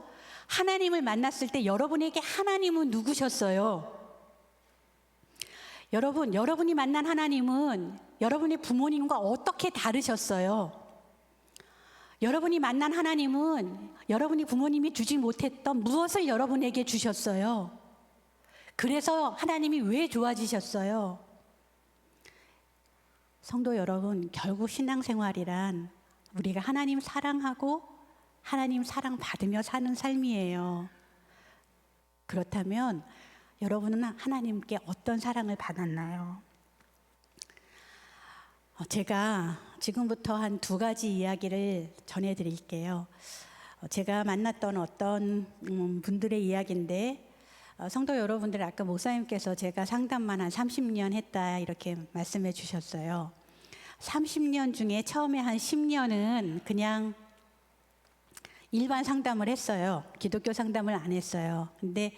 하나님을 만났을 때 여러분에게 하나님은 누구셨어요? 여러분이 만난 하나님은 여러분의 부모님과 어떻게 다르셨어요? 여러분이 만난 하나님은 여러분이 부모님이 주지 못했던 무엇을 여러분에게 주셨어요? 그래서 하나님이 왜 좋아지셨어요? 성도 여러분, 결국 신앙생활이란 우리가 하나님 사랑하고 하나님 사랑받으며 사는 삶이에요. 그렇다면 여러분은 하나님께 어떤 사랑을 받았나요? 제가 지금부터 한 2가지 이야기를 전해드릴게요. 제가 만났던 어떤 분들의 이야기인데, 성도 여러분들, 아까 목사님께서 제가 상담만 한 30년 했다 이렇게 말씀해 주셨어요. 30년 중에 처음에 한 10년은 그냥 일반 상담을 했어요. 기독교 상담을 안 했어요. 근데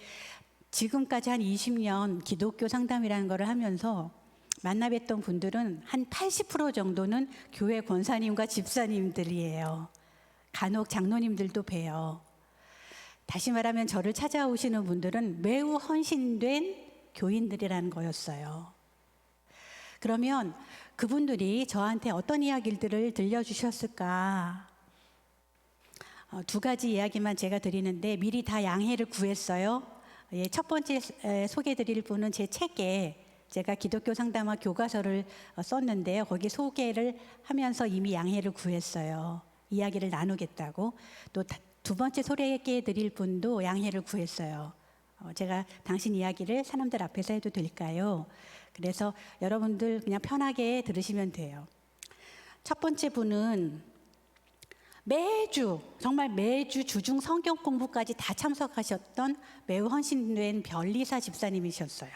지금까지 한 20년 기독교 상담이라는 거를 하면서 만나뵀던 분들은 한 80% 정도는 교회 권사님과 집사님들이에요. 간혹 장로님들도 봬요. 다시 말하면 저를 찾아오시는 분들은 매우 헌신된 교인들이라는 거였어요. 그러면 그분들이 저한테 어떤 이야기들을 들려주셨을까? 2가지 이야기만 제가 드리는데 미리 다 양해를 구했어요. 첫 번째 소개드릴 분은 제 책에 제가 기독교 상담학 교과서를 썼는데요. 거기 소개를 하면서 이미 양해를 구했어요. 이야기를 나누겠다고. 또 2번째 소개해드릴 분도 양해를 구했어요. 제가 당신 이야기를 사람들 앞에서 해도 될까요? 그래서 여러분들 그냥 편하게 들으시면 돼요. 첫 번째 분은 정말 매주 주중 성경 공부까지 다 참석하셨던 매우 헌신된 변리사 집사님이셨어요.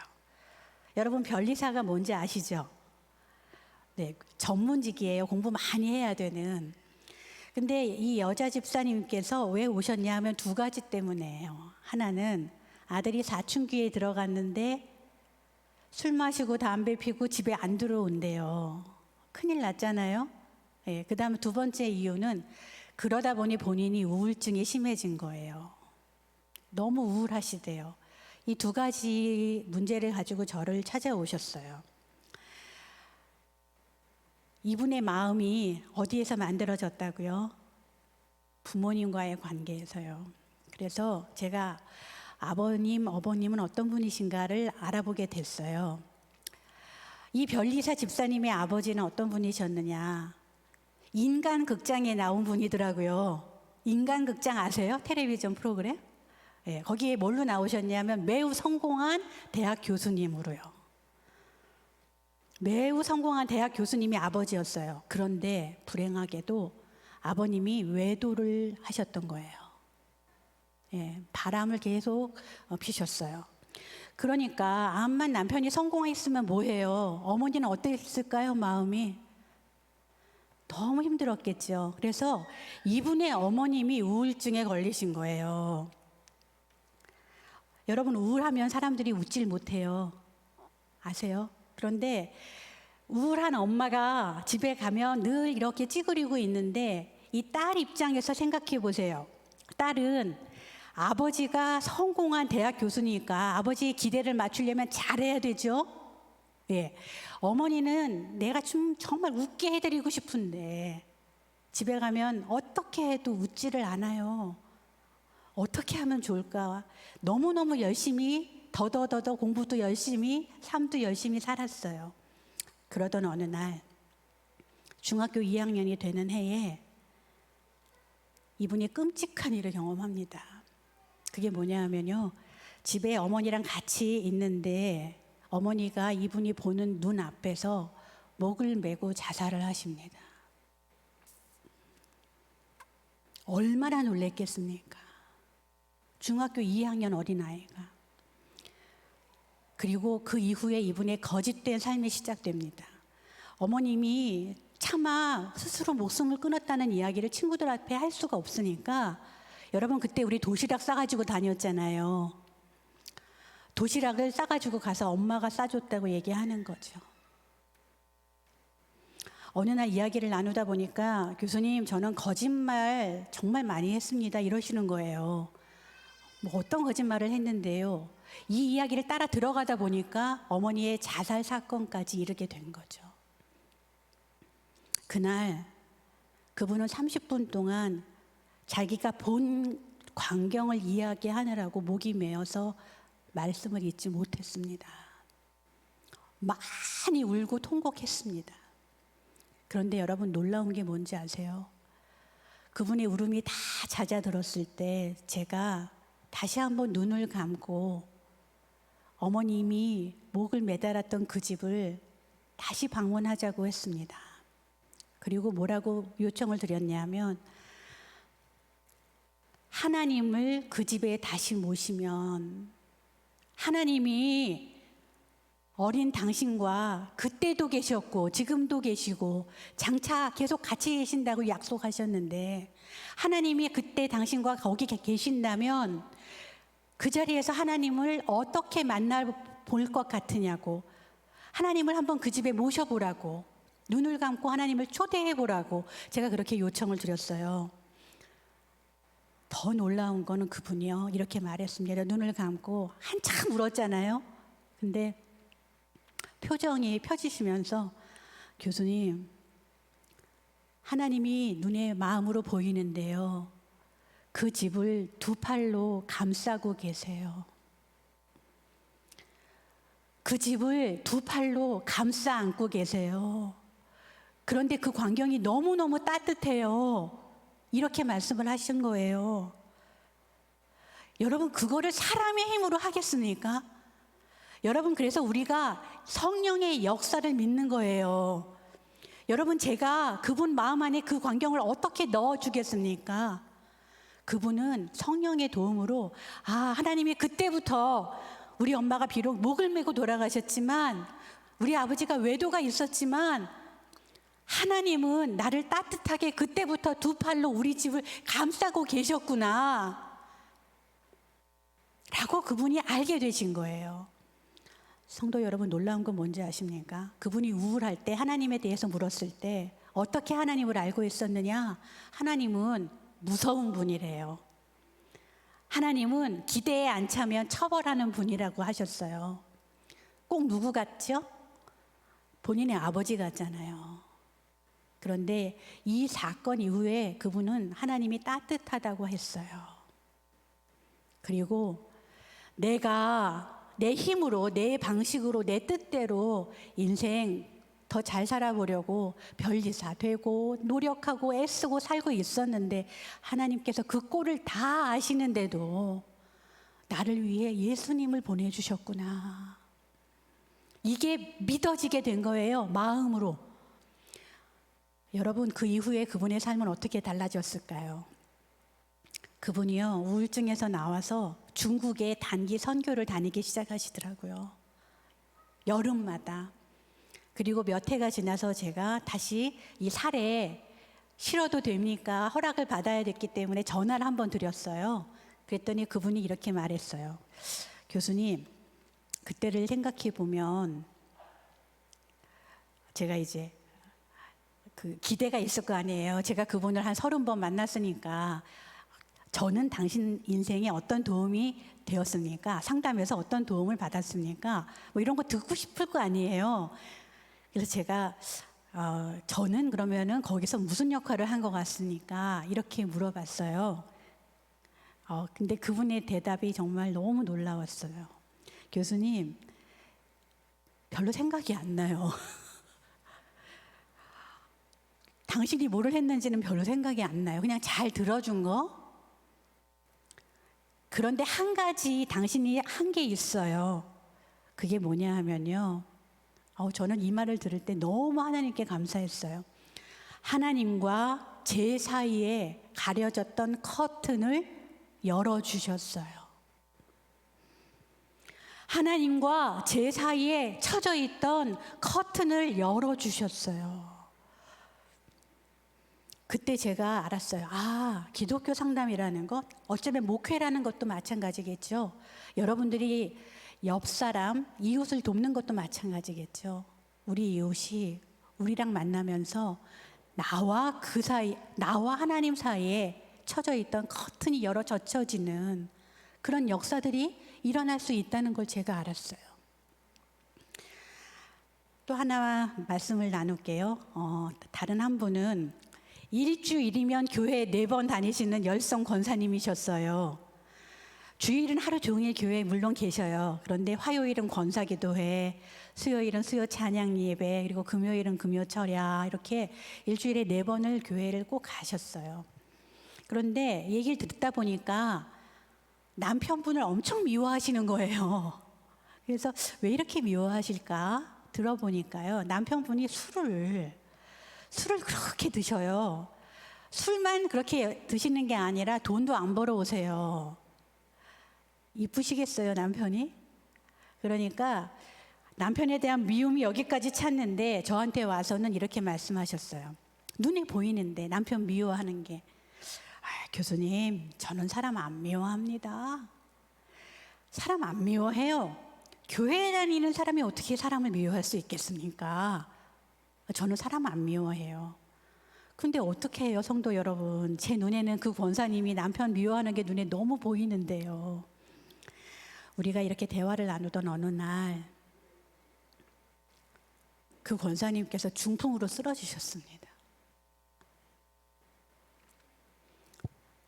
여러분, 변리사가 뭔지 아시죠? 네, 전문직이에요. 공부 많이 해야 되는. 근데 이 여자 집사님께서 왜 오셨냐 하면 2가지 때문에요. 하나는 아들이 사춘기에 들어갔는데 술 마시고 담배 피고 집에 안 들어온대요. 큰일 났잖아요. 네, 그 다음에 2번째 이유는 그러다 보니 본인이 우울증이 심해진 거예요. 너무 우울하시대요. 이 2가지 문제를 가지고 저를 찾아오셨어요. 이분의 마음이 어디에서 만들어졌다고요? 부모님과의 관계에서요. 그래서 제가 아버님, 어머님은 어떤 분이신가를 알아보게 됐어요. 이 변리사 집사님의 아버지는 어떤 분이셨느냐? 인간극장에 나온 분이더라고요. 인간극장 아세요? 텔레비전 프로그램? 네, 거기에 뭘로 나오셨냐면 매우 성공한 대학 교수님으로요. 매우 성공한 대학 교수님이 아버지였어요. 그런데 불행하게도 아버님이 외도를 하셨던 거예요. 예, 바람을 계속 피셨어요. 그러니까 암만 남편이 성공했으면 뭐해요? 어머니는 어땠을까요? 마음이 너무 힘들었겠죠. 그래서 이분의 어머님이 우울증에 걸리신 거예요. 여러분, 우울하면 사람들이 웃질 못해요. 아세요? 그런데 우울한 엄마가 집에 가면 늘 이렇게 찌그리고 있는데 이 딸 입장에서 생각해 보세요. 딸은 아버지가 성공한 대학 교수니까 아버지의 기대를 맞추려면 잘해야 되죠. 예. 어머니는 내가 좀 정말 웃게 해드리고 싶은데 집에 가면 어떻게 해도 웃지를 않아요. 어떻게 하면 좋을까? 너무너무 열심히 더더더더 공부도 열심히 삶도 열심히 살았어요. 그러던 어느 날 중학교 2학년이 되는 해에 이분이 끔찍한 일을 경험합니다. 그게 뭐냐 하면요, 집에 어머니랑 같이 있는데 어머니가 이분이 보는 눈 앞에서 목을 메고 자살을 하십니다. 얼마나 놀랬겠습니까? 중학교 2학년 어린아이가. 그리고 그 이후에 이분의 거짓된 삶이 시작됩니다. 어머님이 차마 스스로 목숨을 끊었다는 이야기를 친구들 앞에 할 수가 없으니까, 여러분 그때 우리 도시락 싸가지고 다녔잖아요. 도시락을 싸가지고 가서 엄마가 싸줬다고 얘기하는 거죠. 어느 날 이야기를 나누다 보니까 교수님, 저는 거짓말 정말 많이 했습니다 이러시는 거예요. 뭐 어떤 거짓말을 했는데요, 이 이야기를 따라 들어가다 보니까 어머니의 자살 사건까지 이르게 된 거죠. 그날 그분은 30분 동안 자기가 본 광경을 이야기하느라고 목이 메어서 말씀을 잇지 못했습니다. 많이 울고 통곡했습니다. 그런데 여러분, 놀라운 게 뭔지 아세요? 그분의 울음이 다 잦아들었을 때 제가 다시 한번 눈을 감고 어머님이 목을 매달았던 그 집을 다시 방문하자고 했습니다. 그리고 뭐라고 요청을 드렸냐면, 하나님을 그 집에 다시 모시면 하나님이 어린 당신과 그때도 계셨고 지금도 계시고 장차 계속 같이 계신다고 약속하셨는데, 하나님이 그때 당신과 거기 계신다면 그 자리에서 하나님을 어떻게 만나볼 것 같으냐고, 하나님을 한번 그 집에 모셔보라고, 눈을 감고 하나님을 초대해보라고 제가 그렇게 요청을 드렸어요. 더 놀라운 거는 그분이요, 이렇게 말했습니다. 눈을 감고 한참 울었잖아요. 근데 표정이 펴지시면서, 교수님, 하나님이 눈에 마음으로 보이는데요, 그 집을 두 팔로 감싸고 계세요. 그 집을 두 팔로 감싸 안고 계세요. 그런데 그 광경이 너무너무 따뜻해요. 이렇게 말씀을 하신 거예요. 여러분, 그거를 사람의 힘으로 하겠습니까? 여러분, 그래서 우리가 성령의 역사를 믿는 거예요. 여러분, 제가 그분 마음 안에 그 광경을 어떻게 넣어주겠습니까? 그분은 성령의 도움으로, 하나님이 그때부터 우리 엄마가 비록 목을 메고 돌아가셨지만, 우리 아버지가 외도가 있었지만, 하나님은 나를 따뜻하게 그때부터 두 팔로 우리 집을 감싸고 계셨구나 라고 그분이 알게 되신 거예요. 성도 여러분, 놀라운 건 뭔지 아십니까? 그분이 우울할 때, 하나님에 대해서 물었을 때 어떻게 하나님을 알고 있었느냐? 하나님은 무서운 분이래요. 하나님은 기대에 안 차면 처벌하는 분이라고 하셨어요. 꼭 누구 같죠? 본인의 아버지 같잖아요. 그런데 이 사건 이후에 그분은 하나님이 따뜻하다고 했어요. 그리고 내가 내 힘으로, 내 방식으로, 내 뜻대로 인생 더 잘 살아보려고 별리사 되고 노력하고 애쓰고 살고 있었는데, 하나님께서 그 꼴을 다 아시는데도 나를 위해 예수님을 보내주셨구나. 이게 믿어지게 된 거예요, 마음으로. 여러분, 그 이후에 그분의 삶은 어떻게 달라졌을까요? 그분이요, 우울증에서 나와서 중국에 단기 선교를 다니기 시작하시더라고요. 여름마다. 그리고 몇 해가 지나서 제가 다시 이 살에 실어도 됩니까? 허락을 받아야 됐기 때문에 전화를 한번 드렸어요. 그랬더니 그분이 이렇게 말했어요. 교수님, 그때를 생각해 보면 제가 이제 그 기대가 있을 거 아니에요. 제가 그분을 한 30번 만났으니까 저는 당신 인생에 어떤 도움이 되었습니까? 상담에서 어떤 도움을 받았습니까? 뭐 이런 거 듣고 싶을 거 아니에요. 그래서 제가 저는 그러면은 거기서 무슨 역할을 한 것 같습니까? 이렇게 물어봤어요. 근데 그분의 대답이 정말 너무 놀라웠어요. 교수님, 별로 생각이 안 나요. 당신이 뭐를 했는지는 별로 생각이 안 나요. 그냥 잘 들어준 거. 그런데 한 가지 당신이 한 게 있어요. 그게 뭐냐 하면요, 저는 이 말을 들을 때 너무 하나님께 감사했어요. 하나님과 제 사이에 가려졌던 커튼을 열어주셨어요. 하나님과 제 사이에 쳐져 있던 커튼을 열어주셨어요. 그때 제가 알았어요. 기독교 상담이라는 것, 어쩌면 목회라는 것도 마찬가지겠죠. 여러분들이 옆 사람, 이웃을 돕는 것도 마찬가지겠죠. 우리 이웃이 우리랑 만나면서 나와 그 사이, 나와 하나님 사이에 쳐져 있던 커튼이 열어 젖혀지는 그런 역사들이 일어날 수 있다는 걸 제가 알았어요. 또 하나 말씀을 나눌게요. 다른 한 분은 일주일이면 교회 4번 다니시는 열성 권사님이셨어요. 주일은 하루 종일 교회에 물론 계셔요. 그런데 화요일은 권사기도회, 수요일은 수요 찬양 예배, 그리고 금요일은 금요 철야, 이렇게 일주일에 4번을 교회를 꼭 가셨어요. 그런데 얘기를 듣다 보니까 남편분을 엄청 미워하시는 거예요. 그래서 왜 이렇게 미워하실까 들어보니까요. 남편분이 술을 그렇게 드셔요. 술만 그렇게 드시는 게 아니라 돈도 안 벌어 오세요. 이쁘시겠어요, 남편이? 그러니까 남편에 대한 미움이 여기까지 찼는데 저한테 와서는 이렇게 말씀하셨어요. 눈에 보이는데 남편 미워하는 게. 교수님, 저는 사람 안 미워합니다. 사람 안 미워해요. 교회에 다니는 사람이 어떻게 사람을 미워할 수 있겠습니까? 저는 사람 안 미워해요. 근데 어떻게 해요, 성도 여러분? 제 눈에는 그 권사님이 남편 미워하는 게 눈에 너무 보이는데요. 우리가 이렇게 대화를 나누던 어느 날 그 권사님께서 중풍으로 쓰러지셨습니다.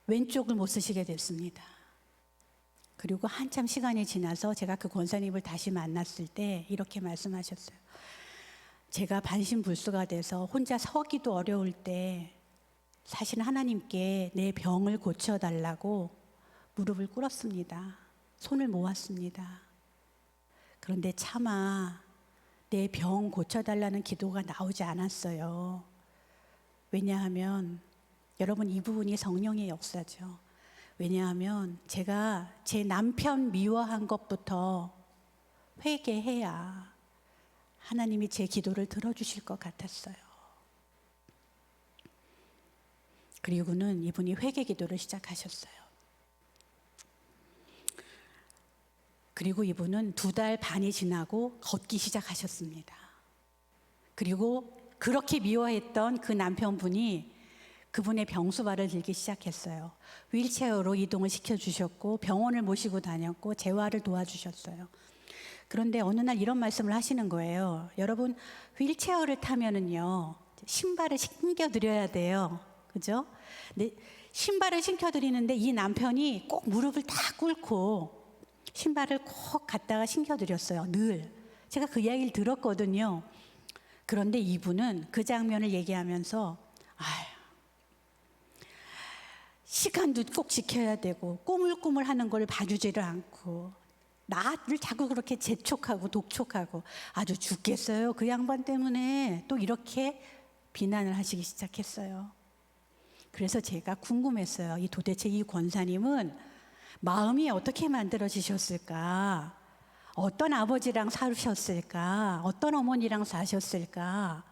왼쪽을 못 쓰시게 됐습니다. 그리고 한참 시간이 지나서 제가 그 권사님을 다시 만났을 때 이렇게 말씀하셨어요. 제가 반신불수가 돼서 혼자 서기도 어려울 때 사실 하나님께 내 병을 고쳐달라고 무릎을 꿇었습니다. 손을 모았습니다. 그런데 차마 내 병 고쳐달라는 기도가 나오지 않았어요. 왜냐하면 여러분, 이 부분이 성령의 역사죠. 왜냐하면 제가 제 남편 미워한 것부터 회개해야 하나님이 제 기도를 들어주실 것 같았어요. 그리고는 이분이 회개 기도를 시작하셨어요. 그리고 이분은 2달 반이 지나고 걷기 시작하셨습니다. 그리고 그렇게 미워했던 그 남편분이 그분의 병수발을 들기 시작했어요. 휠체어로 이동을 시켜주셨고 병원을 모시고 다녔고 재활을 도와주셨어요. 그런데 어느 날 이런 말씀을 하시는 거예요. 여러분, 휠체어를 타면은요, 신발을 신겨드려야 돼요. 그죠? 근데 신발을 신겨드리는데 이 남편이 꼭 무릎을 다 꿇고 신발을 꼭 갖다가 신겨드렸어요. 늘. 제가 그 이야기를 들었거든요. 그런데 이분은 그 장면을 얘기하면서 시간도 꼭 지켜야 되고 꾸물꾸물 하는 걸 봐주지를 않고 나를 자꾸 그렇게 재촉하고 독촉하고 아주 죽겠어요. 그 양반 때문에 또 이렇게 비난을 하시기 시작했어요. 그래서 제가 궁금했어요. 도대체 이 권사님은 마음이 어떻게 만들어지셨을까? 어떤 아버지랑 사셨을까? 어떤 어머니랑 사셨을까?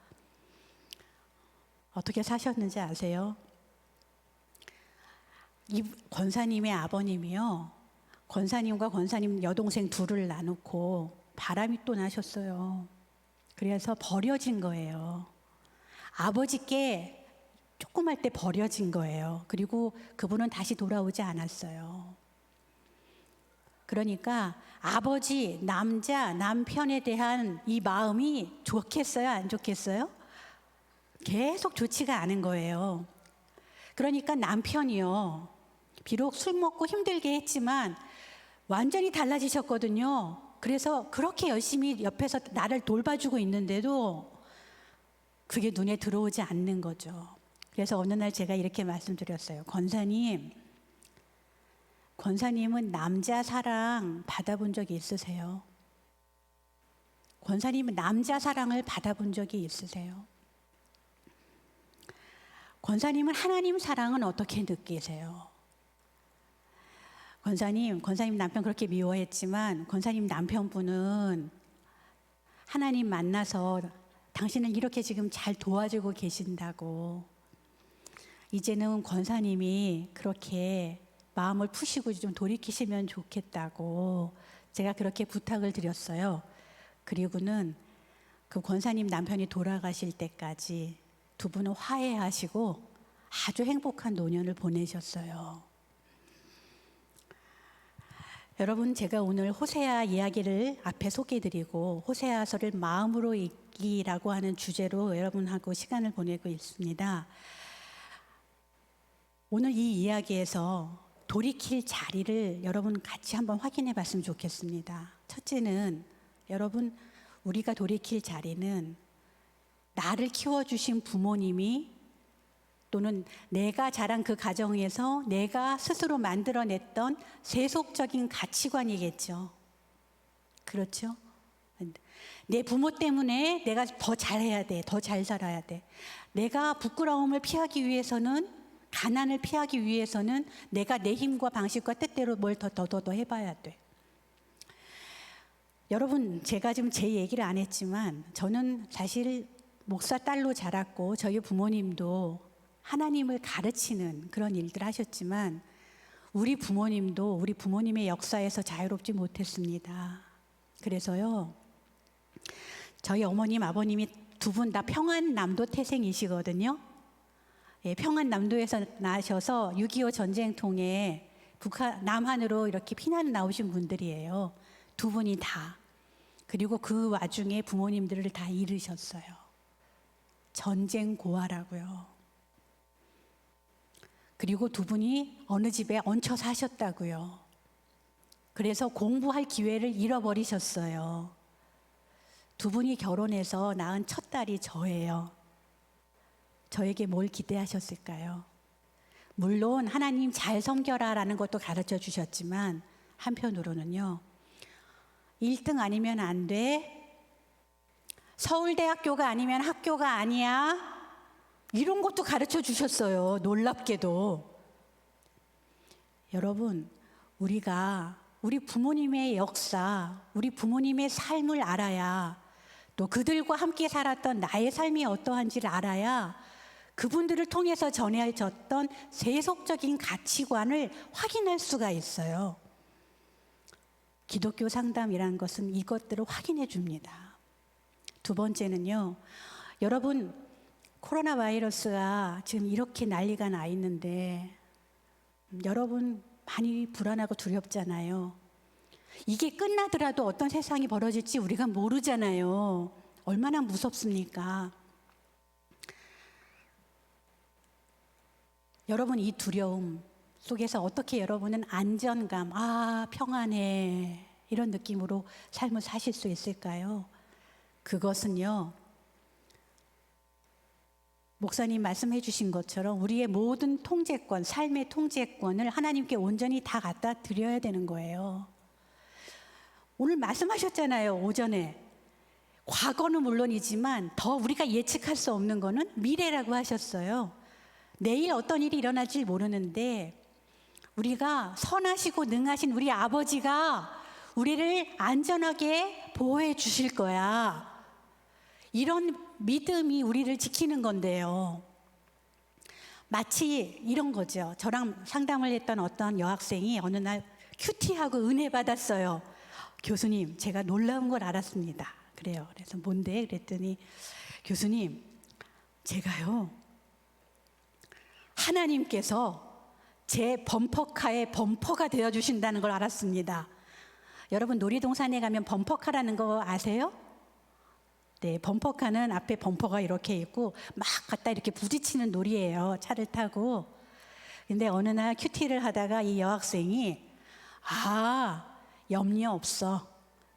어떻게 사셨는지 아세요? 이 권사님의 아버님이요, 권사님과 권사님 여동생 둘을 나누고 바람이 또 나셨어요. 그래서 버려진 거예요. 아버지께 조그만 때 버려진 거예요. 그리고 그분은 다시 돌아오지 않았어요. 그러니까 아버지, 남편에 대한 이 마음이 좋겠어요? 안 좋겠어요? 계속 좋지가 않은 거예요. 그러니까 남편이요, 비록 술 먹고 힘들게 했지만 완전히 달라지셨거든요. 그래서 그렇게 열심히 옆에서 나를 돌봐주고 있는데도 그게 눈에 들어오지 않는 거죠. 그래서 어느 날 제가 이렇게 말씀드렸어요. 권사님은 남자 사랑 받아본 적이 있으세요? 권사님은 남자 사랑을 받아본 적이 있으세요? 권사님은 하나님 사랑은 어떻게 느끼세요? 권사님 남편 그렇게 미워했지만 권사님 남편분은 하나님 만나서 당신을 이렇게 지금 잘 도와주고 계신다고, 이제는 권사님이 그렇게 마음을 푸시고 좀 돌이키시면 좋겠다고 제가 그렇게 부탁을 드렸어요. 그리고는 그 권사님 남편이 돌아가실 때까지 두 분은 화해하시고 아주 행복한 노년을 보내셨어요. 여러분, 제가 오늘 호세아 이야기를 앞에 소개해드리고 호세아서를 마음으로 읽기라고 하는 주제로 여러분하고 시간을 보내고 있습니다. 오늘 이 이야기에서 돌이킬 자리를 여러분 같이 한번 확인해 봤으면 좋겠습니다. 첫째는, 여러분, 우리가 돌이킬 자리는 나를 키워주신 부모님이 또는 내가 자란 그 가정에서 내가 스스로 만들어냈던 세속적인 가치관이겠죠. 그렇죠? 내 부모 때문에 내가 더 잘해야 돼. 더 잘 살아야 돼. 내가 부끄러움을 피하기 위해서는, 가난을 피하기 위해서는 내가 내 힘과 방식과 뜻대로 뭘 더 해봐야 돼. 여러분, 제가 지금 제 얘기를 안 했지만 저는 사실 목사 딸로 자랐고 저희 부모님도 하나님을 가르치는 그런 일들 하셨지만 우리 부모님도 우리 부모님의 역사에서 자유롭지 못했습니다. 그래서요, 저희 어머님, 아버님이 두 분 다 평안남도 태생이시거든요. 예, 평안남도에서 나셔서 6.25 전쟁 통해 남한으로 이렇게 피난 나오신 분들이에요. 두 분이 다. 그리고 그 와중에 부모님들을 다 잃으셨어요. 전쟁 고아라고요. 그리고 두 분이 어느 집에 얹혀 사셨다고요. 그래서 공부할 기회를 잃어버리셨어요. 두 분이 결혼해서 낳은 첫 딸이 저예요. 저에게 뭘 기대하셨을까요? 물론 하나님 잘 섬겨라라는 것도 가르쳐 주셨지만 한편으로는요, 1등 아니면 안 돼, 서울대학교가 아니면 학교가 아니야, 이런 것도 가르쳐 주셨어요. 놀랍게도. 여러분, 우리가 우리 부모님의 역사, 우리 부모님의 삶을 알아야, 또 그들과 함께 살았던 나의 삶이 어떠한지를 알아야 그분들을 통해서 전해졌던 세속적인 가치관을 확인할 수가 있어요. 기독교 상담이라는 것은 이것들을 확인해 줍니다. 두 번째는요, 여러분, 코로나 바이러스가 지금 이렇게 난리가 나 있는데 여러분 많이 불안하고 두렵잖아요. 이게 끝나더라도 어떤 세상이 벌어질지 우리가 모르잖아요. 얼마나 무섭습니까? 여러분, 이 두려움 속에서 어떻게 여러분은 안전감, 평안해, 이런 느낌으로 삶을 사실 수 있을까요? 그것은요, 목사님 말씀해 주신 것처럼 우리의 모든 통제권, 삶의 통제권을 하나님께 온전히 다 갖다 드려야 되는 거예요. 오늘 말씀하셨잖아요, 오전에. 과거는 물론이지만 더 우리가 예측할 수 없는 거는 미래라고 하셨어요. 내일 어떤 일이 일어날지 모르는데 우리가 선하시고 능하신 우리 아버지가 우리를 안전하게 보호해 주실 거야. 이런 믿음이 우리를 지키는 건데요. 마치 이런 거죠. 저랑 상담을 했던 어떤 여학생이 어느 날 큐티하고 은혜 받았어요. 교수님, 제가 놀라운 걸 알았습니다. 그래요. 그래서 뭔데? 그랬더니 교수님, 제가요, 하나님께서 제 범퍼카의 범퍼가 되어주신다는 걸 알았습니다. 여러분, 놀이동산에 가면 범퍼카라는 거 아세요? 네, 범퍼카는 앞에 범퍼가 이렇게 있고 막 갖다 이렇게 부딪히는 놀이예요. 차를 타고. 근데 어느 날 큐티를 하다가 이 여학생이 염려 없어.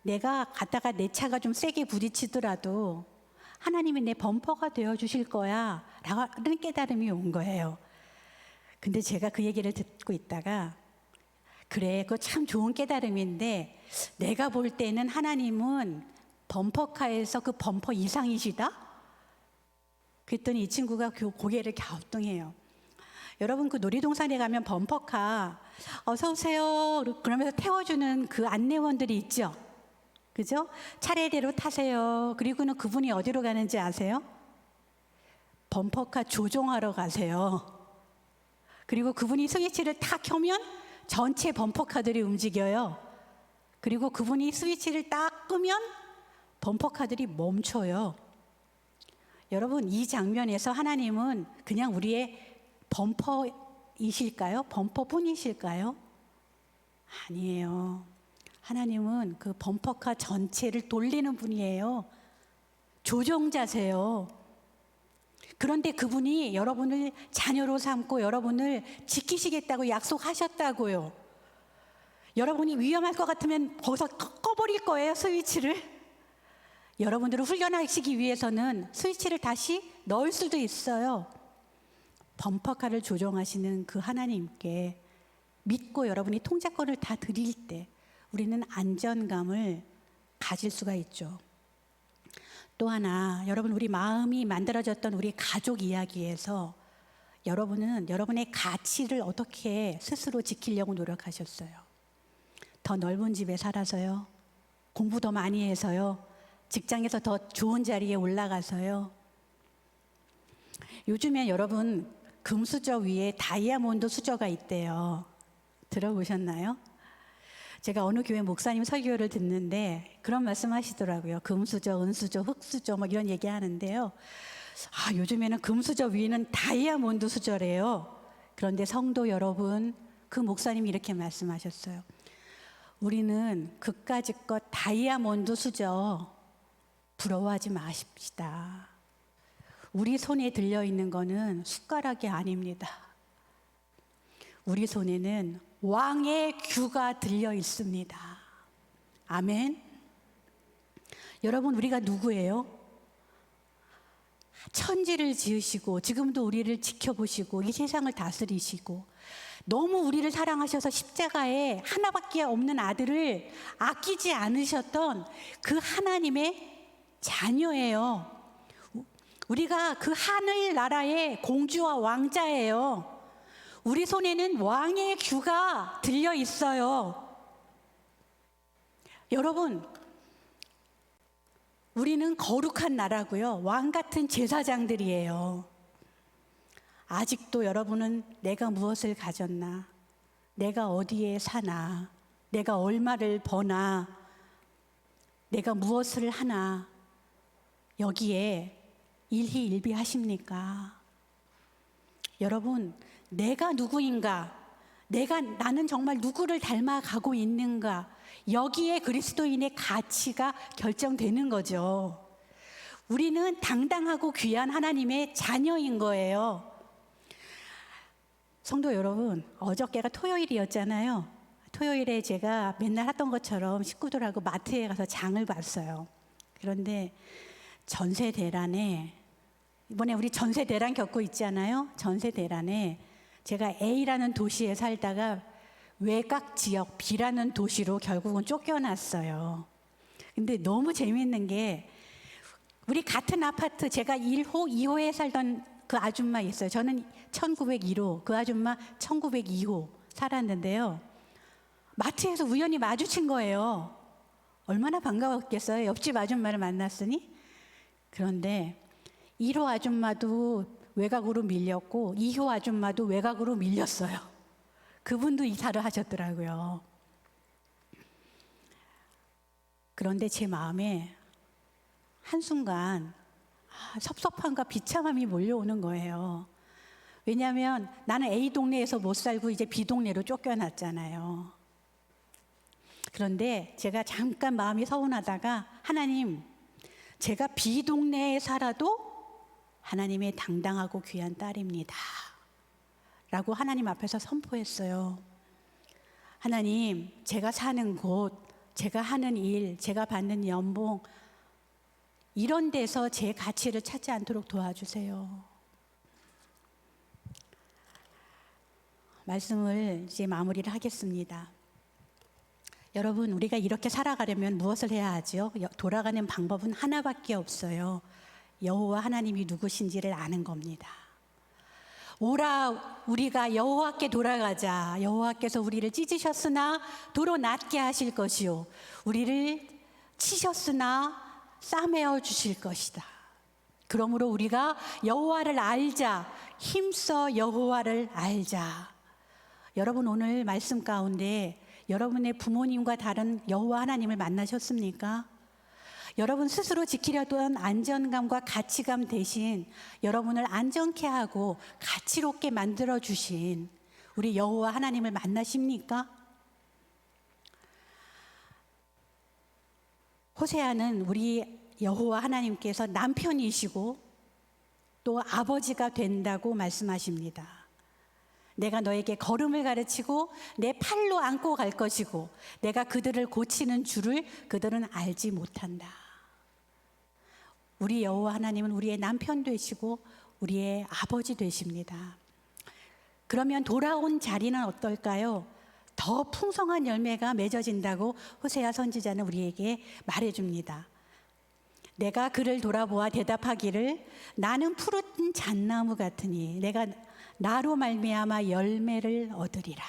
내가 갔다가 내 차가 좀 세게 부딪히더라도 하나님이 내 범퍼가 되어주실 거야 라는 깨달음이 온 거예요. 근데 제가 그 얘기를 듣고 있다가 그래, 그거 참 좋은 깨달음인데 내가 볼 때는 하나님은 범퍼카에서 그 범퍼 이상이시다? 그랬더니 이 친구가 고개를 갸우뚱해요. 여러분, 그 놀이동산에 가면 범퍼카 어서 오세요 그러면서 태워주는 그 안내원들이 있죠. 그죠? 차례대로 타세요. 그리고는 그분이 어디로 가는지 아세요? 범퍼카 조종하러 가세요. 그리고 그분이 스위치를 딱 켜면 전체 범퍼카들이 움직여요. 그리고 그분이 스위치를 딱 끄면 범퍼카들이 멈춰요. 여러분, 이 장면에서 하나님은 그냥 우리의 범퍼이실까요? 범퍼뿐이실까요? 아니에요. 하나님은 그 범퍼카 전체를 돌리는 분이에요. 조종자세요. 그런데 그분이 여러분을 자녀로 삼고 여러분을 지키시겠다고 약속하셨다고요. 여러분이 위험할 것 같으면 거기서 꺼버릴 거예요, 스위치를. 여러분들을 훈련하시기 위해서는 스위치를 다시 넣을 수도 있어요. 범퍼카를 조종하시는 그 하나님께 믿고 여러분이 통제권을 다 드릴 때 우리는 안전감을 가질 수가 있죠. 또 하나, 여러분, 우리 마음이 만들어졌던 우리 가족 이야기에서 여러분은 여러분의 가치를 어떻게 스스로 지키려고 노력하셨어요? 더 넓은 집에 살아서요? 공부 더 많이 해서요? 직장에서 더 좋은 자리에 올라가서요? 요즘에 여러분 금수저 위에 다이아몬드 수저가 있대요. 들어보셨나요? 제가 어느 교회 목사님 설교를 듣는데 그런 말씀 하시더라고요. 금수저, 은수저, 흑수저 뭐 이런 얘기 하는데요. 요즘에는 금수저 위는 다이아몬드 수저래요. 그런데 성도 여러분, 그 목사님이 이렇게 말씀하셨어요. 우리는 그까짓 것 다이아몬드 수저 부러워하지 마십시다. 우리 손에 들려있는 거는 숟가락이 아닙니다. 우리 손에는 왕의 규가 들려 있습니다. 아멘. 여러분, 우리가 누구예요? 천지를 지으시고 지금도 우리를 지켜보시고 이 세상을 다스리시고 너무 우리를 사랑하셔서 십자가에 하나밖에 없는 아들을 아끼지 않으셨던 그 하나님의 자녀예요. 우리가 그 하늘 나라의 공주와 왕자예요. 우리 손에는 왕의 규가 들려 있어요. 여러분, 우리는 거룩한 나라고요. 왕 같은 제사장들이에요. 아직도 여러분은 내가 무엇을 가졌나? 내가 어디에 사나? 내가 얼마를 버나? 내가 무엇을 하나? 여기에 일희일비하십니까? 여러분, 내가 누구인가? 나는 정말 누구를 닮아가고 있는가? 여기에 그리스도인의 가치가 결정되는 거죠. 우리는 당당하고 귀한 하나님의 자녀인 거예요. 성도 여러분, 어저께가 토요일이었잖아요. 토요일에 제가 맨날 하던 것처럼 식구들하고 마트에 가서 장을 봤어요. 그런데 전세대란에, 이번에 우리 전세대란 겪고 있잖아요. 전세대란에 제가 A라는 도시에 살다가 외곽 지역 B라는 도시로 결국은 쫓겨났어요. 근데 너무 재밌는 게 우리 같은 아파트, 제가 1호, 2호에 살던 그 아줌마 있어요. 저는 1901호, 그 아줌마 1902호 살았는데요. 마트에서 우연히 마주친 거예요. 얼마나 반가웠겠어요. 옆집 아줌마를 만났으니. 그런데 1호 아줌마도 외곽으로 밀렸고 2호 아줌마도 외곽으로 밀렸어요. 그분도 이사를 하셨더라고요. 그런데 제 마음에 한순간 섭섭함과 비참함이 몰려오는 거예요. 왜냐하면 나는 A 동네에서 못 살고 이제 B 동네로 쫓겨났잖아요. 그런데 제가 잠깐 마음이 서운하다가 하나님, 제가 B 동네에 살아도 하나님의 당당하고 귀한 딸입니다 라고 하나님 앞에서 선포했어요. 하나님, 제가 사는 곳, 제가 하는 일, 제가 받는 연봉, 이런 데서 제 가치를 찾지 않도록 도와주세요. 말씀을 이제 마무리를 하겠습니다. 여러분, 우리가 이렇게 살아가려면 무엇을 해야 하죠? 돌아가는 방법은 하나밖에 없어요. 여호와 하나님이 누구신지를 아는 겁니다. 오라, 우리가 여호와께 돌아가자. 여호와께서 우리를 찢으셨으나 도로 낫게 하실 것이요, 우리를 치셨으나 싸매어 주실 것이다. 그러므로 우리가 여호와를 알자. 힘써 여호와를 알자. 여러분, 오늘 말씀 가운데 여러분의 부모님과 다른 여호와 하나님을 만나셨습니까? 여러분 스스로 지키려던 안전감과 가치감 대신 여러분을 안전케 하고 가치롭게 만들어 주신 우리 여호와 하나님을 만나십니까? 호세아는 우리 여호와 하나님께서 남편이시고 또 아버지가 된다고 말씀하십니다. 내가 너에게 걸음을 가르치고 내 팔로 안고 갈 것이고 내가 그들을 고치는 줄을 그들은 알지 못한다. 우리 여호와 하나님은 우리의 남편 되시고 우리의 아버지 되십니다. 그러면 돌아온 자리는 어떨까요? 더 풍성한 열매가 맺어진다고 호세아 선지자는 우리에게 말해줍니다. 내가 그를 돌아보아 대답하기를 나는 푸른 잣나무 같으니 내가 나로 말미암아 열매를 얻으리라.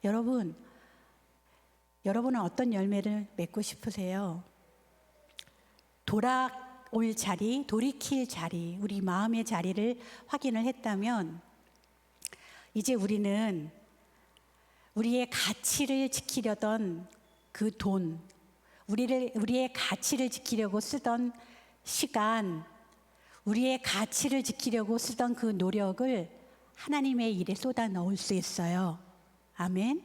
여러분은 어떤 열매를 맺고 싶으세요? 돌아올 자리, 돌이킬 자리, 우리 마음의 자리를 확인을 했다면 이제 우리는 우리의 가치를 지키려던 그 돈, 우리의 가치를 지키려고 쓰던 시간, 우리의 가치를 지키려고 쓰던 그 노력을 하나님의 일에 쏟아 넣을 수 있어요. 아멘.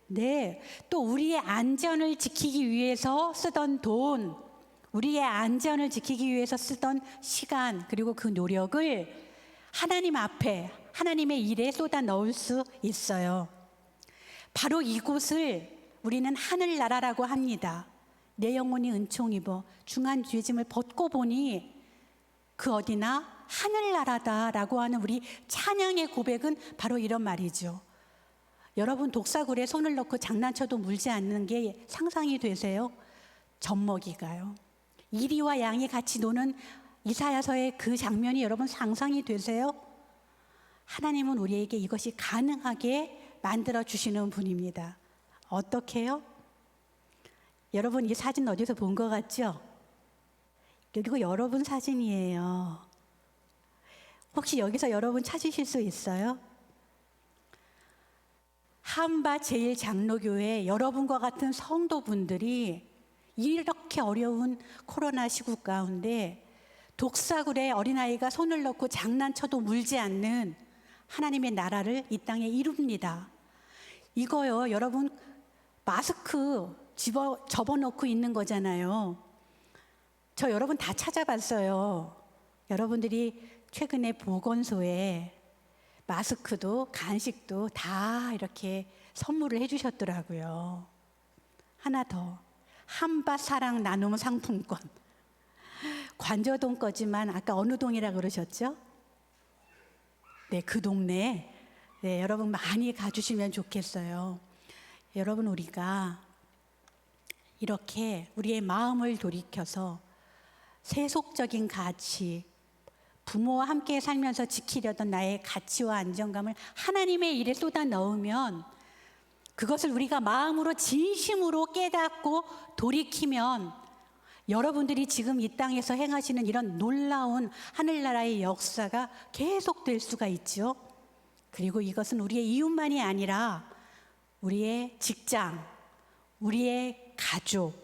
네, 또 우리의 안전을 지키기 위해서 쓰던 돈, 우리의 안전을 지키기 위해서 쓰던 시간, 그리고 그 노력을 하나님 앞에, 하나님의 일에 쏟아 넣을 수 있어요. 바로 이곳을 우리는 하늘나라라고 합니다. 내 영혼이 은총 입어 중한 죄짐을 벗고 보니 그 어디나 하늘나라다라고 하는 우리 찬양의 고백은 바로 이런 말이죠. 여러분, 독사굴에 손을 넣고 장난쳐도 물지 않는 게 상상이 되세요? 젖먹이가요. 이리와 양이 같이 노는 이사야서의 그 장면이 여러분 상상이 되세요? 하나님은 우리에게 이것이 가능하게 만들어 주시는 분입니다. 어떻게요? 여러분, 이 사진 어디서 본 것 같죠? 이거 여러분 사진이에요. 혹시 여기서 여러분 찾으실 수 있어요? 한바 제일장로교회 여러분과 같은 성도분들이 이렇게 어려운 코로나 시국 가운데 독사굴에 어린아이가 손을 넣고 장난쳐도 물지 않는 하나님의 나라를 이 땅에 이룹니다. 이거요, 여러분 마스크 접어놓고 있는 거잖아요. 저 여러분 다 찾아봤어요. 여러분들이 최근에 보건소에 마스크도 간식도 다 이렇게 선물을 해주셨더라고요. 하나 더, 한밭 사랑 나눔 상품권. 관저동 거지만 아까 어느 동이라고 그러셨죠? 네, 그 동네. 네, 여러분 많이 가주시면 좋겠어요. 여러분, 우리가 이렇게 우리의 마음을 돌이켜서 세속적인 가치, 부모와 함께 살면서 지키려던 나의 가치와 안정감을 하나님의 일에 쏟아 넣으면, 그것을 우리가 마음으로 진심으로 깨닫고 돌이키면 여러분들이 지금 이 땅에서 행하시는 이런 놀라운 하늘나라의 역사가 계속될 수가 있죠. 그리고 이것은 우리의 이웃만이 아니라 우리의 직장, 우리의 가족,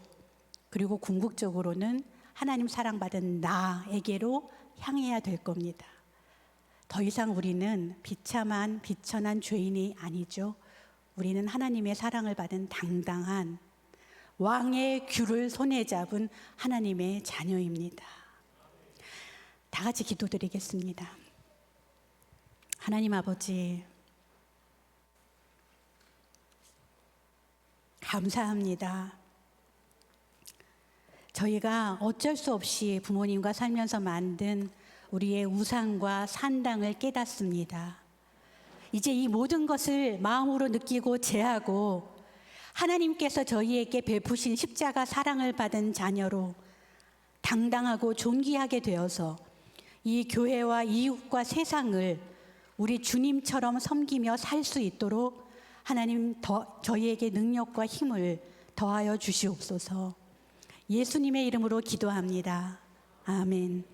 그리고 궁극적으로는 하나님 사랑받은 나에게로 향해야 될 겁니다. 더 이상 우리는 비참한 비천한 죄인이 아니죠. 우리는 하나님의 사랑을 받은 당당한 왕의 귤을 손에 잡은 하나님의 자녀입니다. 다 같이 기도드리겠습니다. 하나님 아버지, 감사합니다. 저희가 어쩔 수 없이 부모님과 살면서 만든 우리의 우상과 산당을 깨닫습니다. 이제 이 모든 것을 마음으로 느끼고 제하고 하나님께서 저희에게 베푸신 십자가 사랑을 받은 자녀로 당당하고 존귀하게 되어서 이 교회와 이웃과 세상을 우리 주님처럼 섬기며 살 수 있도록 하나님 저희에게 능력과 힘을 더하여 주시옵소서. 예수님의 이름으로 기도합니다. 아멘.